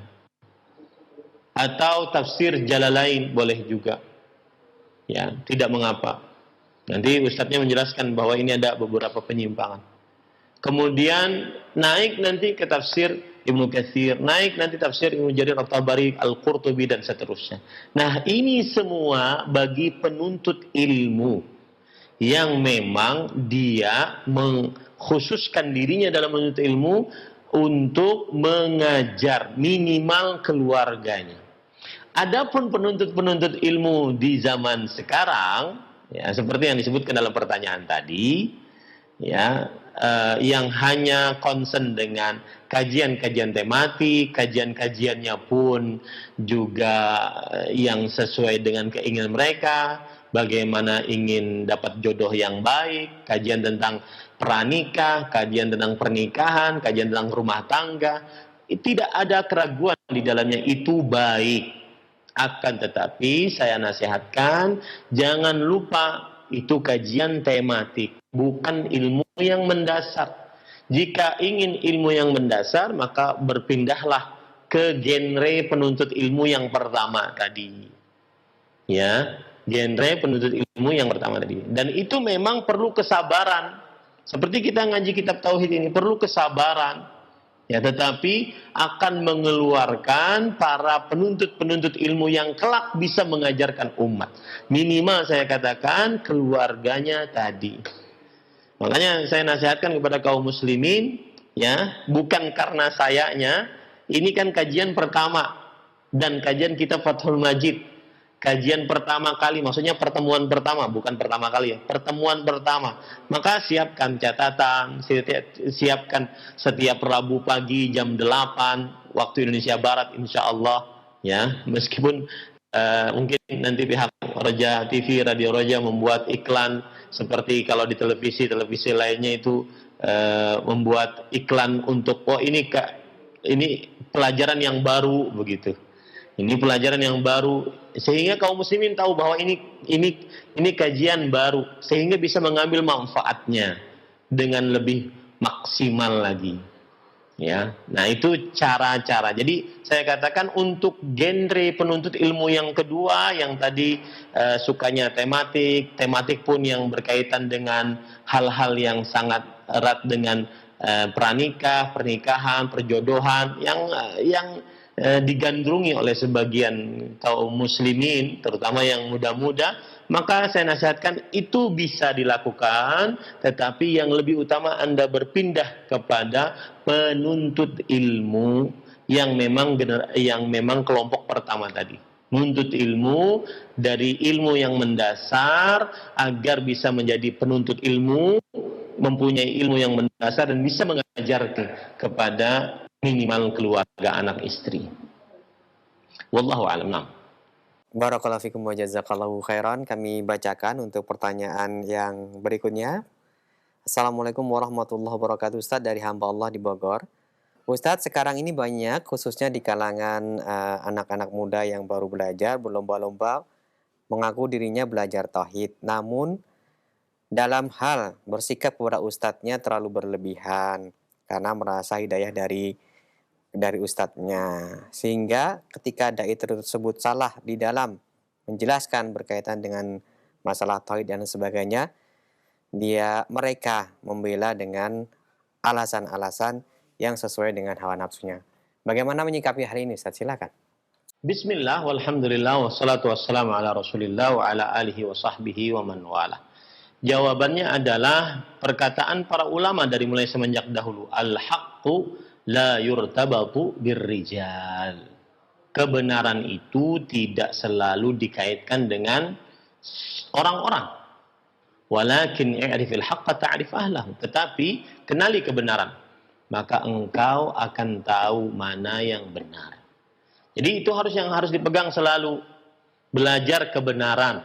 atau tafsir Jalalain boleh juga. Ya, tidak mengapa. Nanti ustadznya menjelaskan bahwa ini ada beberapa penyimpangan. Kemudian naik nanti ke tafsir Ibnu Katsir, naik nanti tafsir Ibnu Jarir At-Tabari, Al-Qurtubi dan seterusnya. Nah, ini semua bagi penuntut ilmu yang memang dia mengkhususkan dirinya dalam menuntut ilmu untuk mengajar minimal keluarganya. Adapun penuntut-penuntut ilmu di zaman sekarang, ya seperti yang disebutkan dalam pertanyaan tadi, ya, yang hanya concern dengan kajian-kajian tematik, kajian-kajiannya pun juga yang sesuai dengan keinginan mereka, bagaimana ingin dapat jodoh yang baik, kajian tentang pranikah, kajian tentang pernikahan, kajian tentang rumah tangga, tidak ada keraguan di dalamnya, itu baik. Akan tetapi saya nasihatkan, jangan lupa itu kajian tematik, bukan ilmu yang mendasar. Jika ingin ilmu yang mendasar, maka berpindahlah ke genre penuntut ilmu yang pertama tadi. Ya, genre penuntut ilmu yang pertama tadi. Dan itu memang perlu kesabaran. Seperti kita ngaji kitab tauhid ini perlu kesabaran. Ya, tetapi akan mengeluarkan para penuntut-penuntut ilmu yang kelak bisa mengajarkan umat. Minimal saya katakan keluarganya tadi. Makanya saya nasihatkan kepada kaum muslimin, ya, bukan karena sayanya, ini kan kajian pertama dan kajian kitab Fathul Majid. Kajian pertama kali, maksudnya pertemuan pertama, bukan pertama kali ya, pertemuan pertama. Maka siapkan catatan, siapkan setiap Rabu pagi jam 8 waktu Indonesia Barat insya Allah, ya, meskipun mungkin nanti pihak Roja TV, Radio Roja membuat iklan seperti kalau di televisi lainnya itu membuat iklan untuk ini pelajaran yang baru begitu. Ini pelajaran yang baru sehingga kaum muslimin tahu bahwa ini kajian baru sehingga bisa mengambil manfaatnya dengan lebih maksimal lagi. Ya. Nah, itu cara-cara. Jadi saya katakan untuk genre penuntut ilmu yang kedua yang tadi sukanya tematik pun yang berkaitan dengan hal-hal yang sangat erat dengan pranikah, pernikahan, perjodohan yang digandrungi oleh sebagian kaum muslimin, terutama yang muda-muda, maka saya nasihatkan itu bisa dilakukan, tetapi yang lebih utama Anda berpindah kepada penuntut ilmu yang memang kelompok pertama tadi. Menuntut ilmu dari ilmu yang mendasar agar bisa menjadi penuntut ilmu, mempunyai ilmu yang mendasar dan bisa mengajar kepada minimal keluarga anak istri. Wallahu a'lam. Nah. Barakallahu fikum wa jazakallahu khairan. Kami bacakan untuk pertanyaan yang berikutnya. Assalamualaikum warahmatullahi wabarakatuh. Ustadz dari hamba Allah di Bogor. Ustadz, sekarang ini banyak khususnya di kalangan anak-anak muda yang baru belajar, berlomba-lomba mengaku dirinya belajar tauhid. Namun dalam hal bersikap kepada ustadznya terlalu berlebihan karena merasa hidayah dari ustadznya. Sehingga ketika dai tersebut salah di dalam menjelaskan berkaitan dengan masalah tauhid dan sebagainya, mereka membela dengan alasan-alasan yang sesuai dengan hawa nafsunya. Bagaimana menyikapi hari ini, Ustaz? Silakan. Bismillah, walhamdulillah, wassalatu wassalamu ala rasulillah wa ala alihi wa sahbihi wa man wala. Jawabannya adalah perkataan para ulama dari mulai semenjak dahulu. Al-haqqu la yurtabatu birrijal. Kebenaran itu tidak selalu dikaitkan dengan orang-orang. Walakin i'rifil haqqa ta'rif ahlahu. Tetapi kenali kebenaran, maka engkau akan tahu mana yang benar. Jadi itu yang harus dipegang selalu, belajar kebenaran.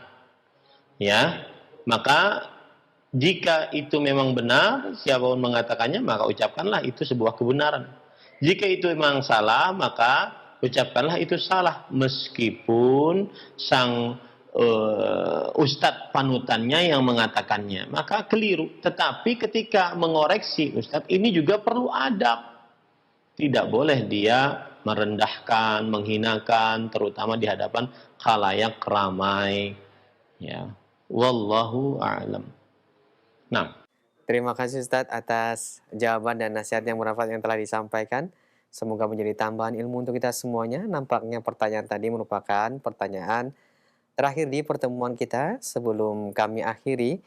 Ya, maka jika itu memang benar, siapapun mengatakannya, maka ucapkanlah itu sebuah kebenaran. Jika itu memang salah, maka ucapkanlah itu salah. Meskipun sang ustadz panutannya yang mengatakannya, maka keliru. Tetapi ketika mengoreksi ustadz, ini juga perlu adab. Tidak boleh dia merendahkan, menghinakan, terutama di hadapan khalayak ramai. Ya, wallahu a'lam. Nah, terima kasih Ustadz atas jawaban dan nasihat yang bermanfaat yang telah disampaikan. Semoga menjadi tambahan ilmu untuk kita semuanya. Nampaknya pertanyaan tadi merupakan pertanyaan terakhir di pertemuan kita. Sebelum kami akhiri,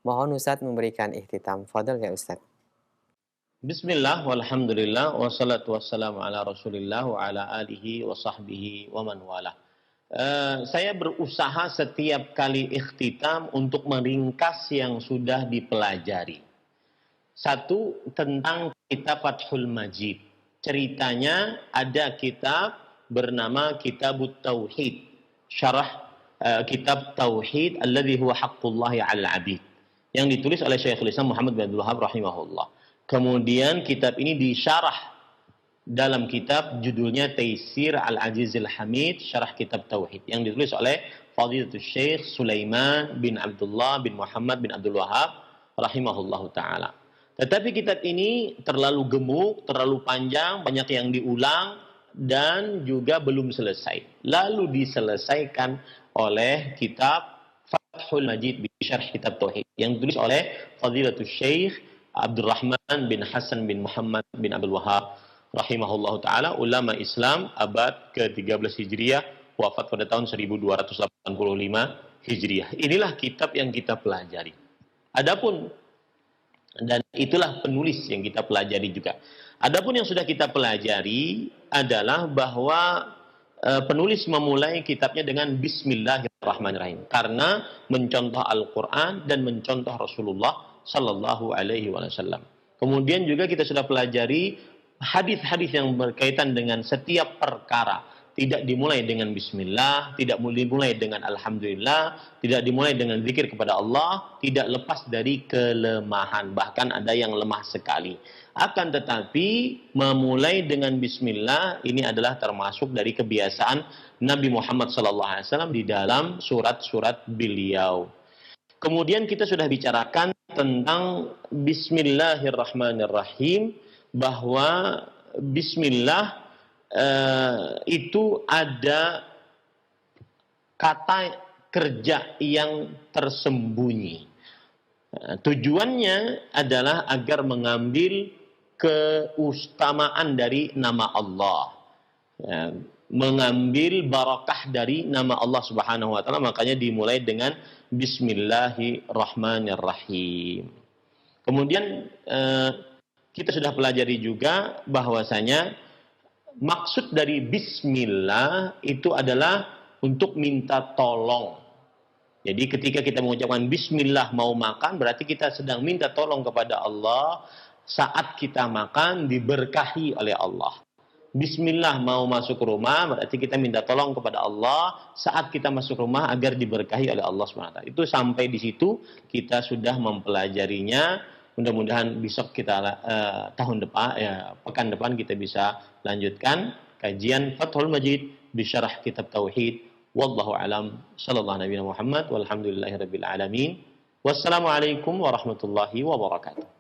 mohon Ustadz memberikan ihtitam. Fadhil ya Ustadz. Bismillah, walhamdulillah, wassalatu wassalamu ala rasulillah wa ala alihi wa sahbihi wa man wala. Saya berusaha setiap kali ikhtitam untuk meringkas yang sudah dipelajari. Satu, tentang kitab Fathul Majid. Ceritanya ada kitab bernama Kitabut Tauhid. Syarah kitab Tauhid alladhi huwa haqqullahi 'alal 'abid. Yang ditulis oleh Syekhul Islam Muhammad bin Abdul Wahhab rahimahullah. Kemudian kitab ini disyarah dalam kitab judulnya Taisir Al-Azizil Hamid, Syarah Kitab Tauhid, yang ditulis oleh Fadilatul Syekh Sulaiman bin Abdullah bin Muhammad bin Abdul Wahhab rahimahullahu ta'ala. Tetapi kitab ini terlalu gemuk, terlalu panjang, banyak yang diulang, dan juga belum selesai. Lalu diselesaikan oleh kitab Fathul Majid bi Syarh Kitab Tauhid, yang ditulis oleh Fadilatul Syekh Abdurrahman bin Hasan bin Muhammad bin Abdul Wahhab rahimahullah ta'ala, ulama Islam abad ke-13 Hijriah, wafat pada tahun 1285 Hijriah. Inilah kitab yang kita pelajari. Adapun, dan itulah penulis yang kita pelajari juga. Adapun yang sudah kita pelajari adalah bahwa penulis memulai kitabnya dengan Bismillahirrahmanirrahim, karena mencontoh Al-Quran dan mencontoh Rasulullah Sallallahu Alaihi Wasallam. Kemudian juga kita sudah pelajari hadis-hadis yang berkaitan dengan setiap perkara. Tidak dimulai dengan bismillah, tidak dimulai dengan alhamdulillah, tidak dimulai dengan zikir kepada Allah, tidak lepas dari kelemahan, bahkan ada yang lemah sekali. Akan tetapi memulai dengan bismillah ini adalah termasuk dari kebiasaan Nabi Muhammad SAW di dalam surat-surat beliau. Kemudian kita sudah bicarakan tentang Bismillahirrahmanirrahim, bahwa Bismillah itu ada kata kerja yang tersembunyi. Tujuannya adalah agar mengambil keutamaan dari nama Allah, mengambil barakah dari nama Allah Subhanahu wa taala, makanya dimulai dengan Bismillahirrahmanirrahim. Kemudian kita sudah pelajari juga bahwasanya maksud dari bismillah itu adalah untuk minta tolong. Jadi ketika kita mengucapkan bismillah mau makan, berarti kita sedang minta tolong kepada Allah saat kita makan diberkahi oleh Allah. Bismillah mau masuk rumah, berarti kita minta tolong kepada Allah saat kita masuk rumah agar diberkahi oleh Allah SWT. Itu sampai di situ kita sudah mempelajarinya. Mudah-mudahan besok kita tahun depan, pekan depan kita bisa lanjutkan kajian Fathul Majid bisyarah kitab Tauhid. Wallahu alam. Sallallahu Nabi Muhammad. Walhamdulillahirabbil alamin. Wassalamualaikum warahmatullahi wabarakatuh.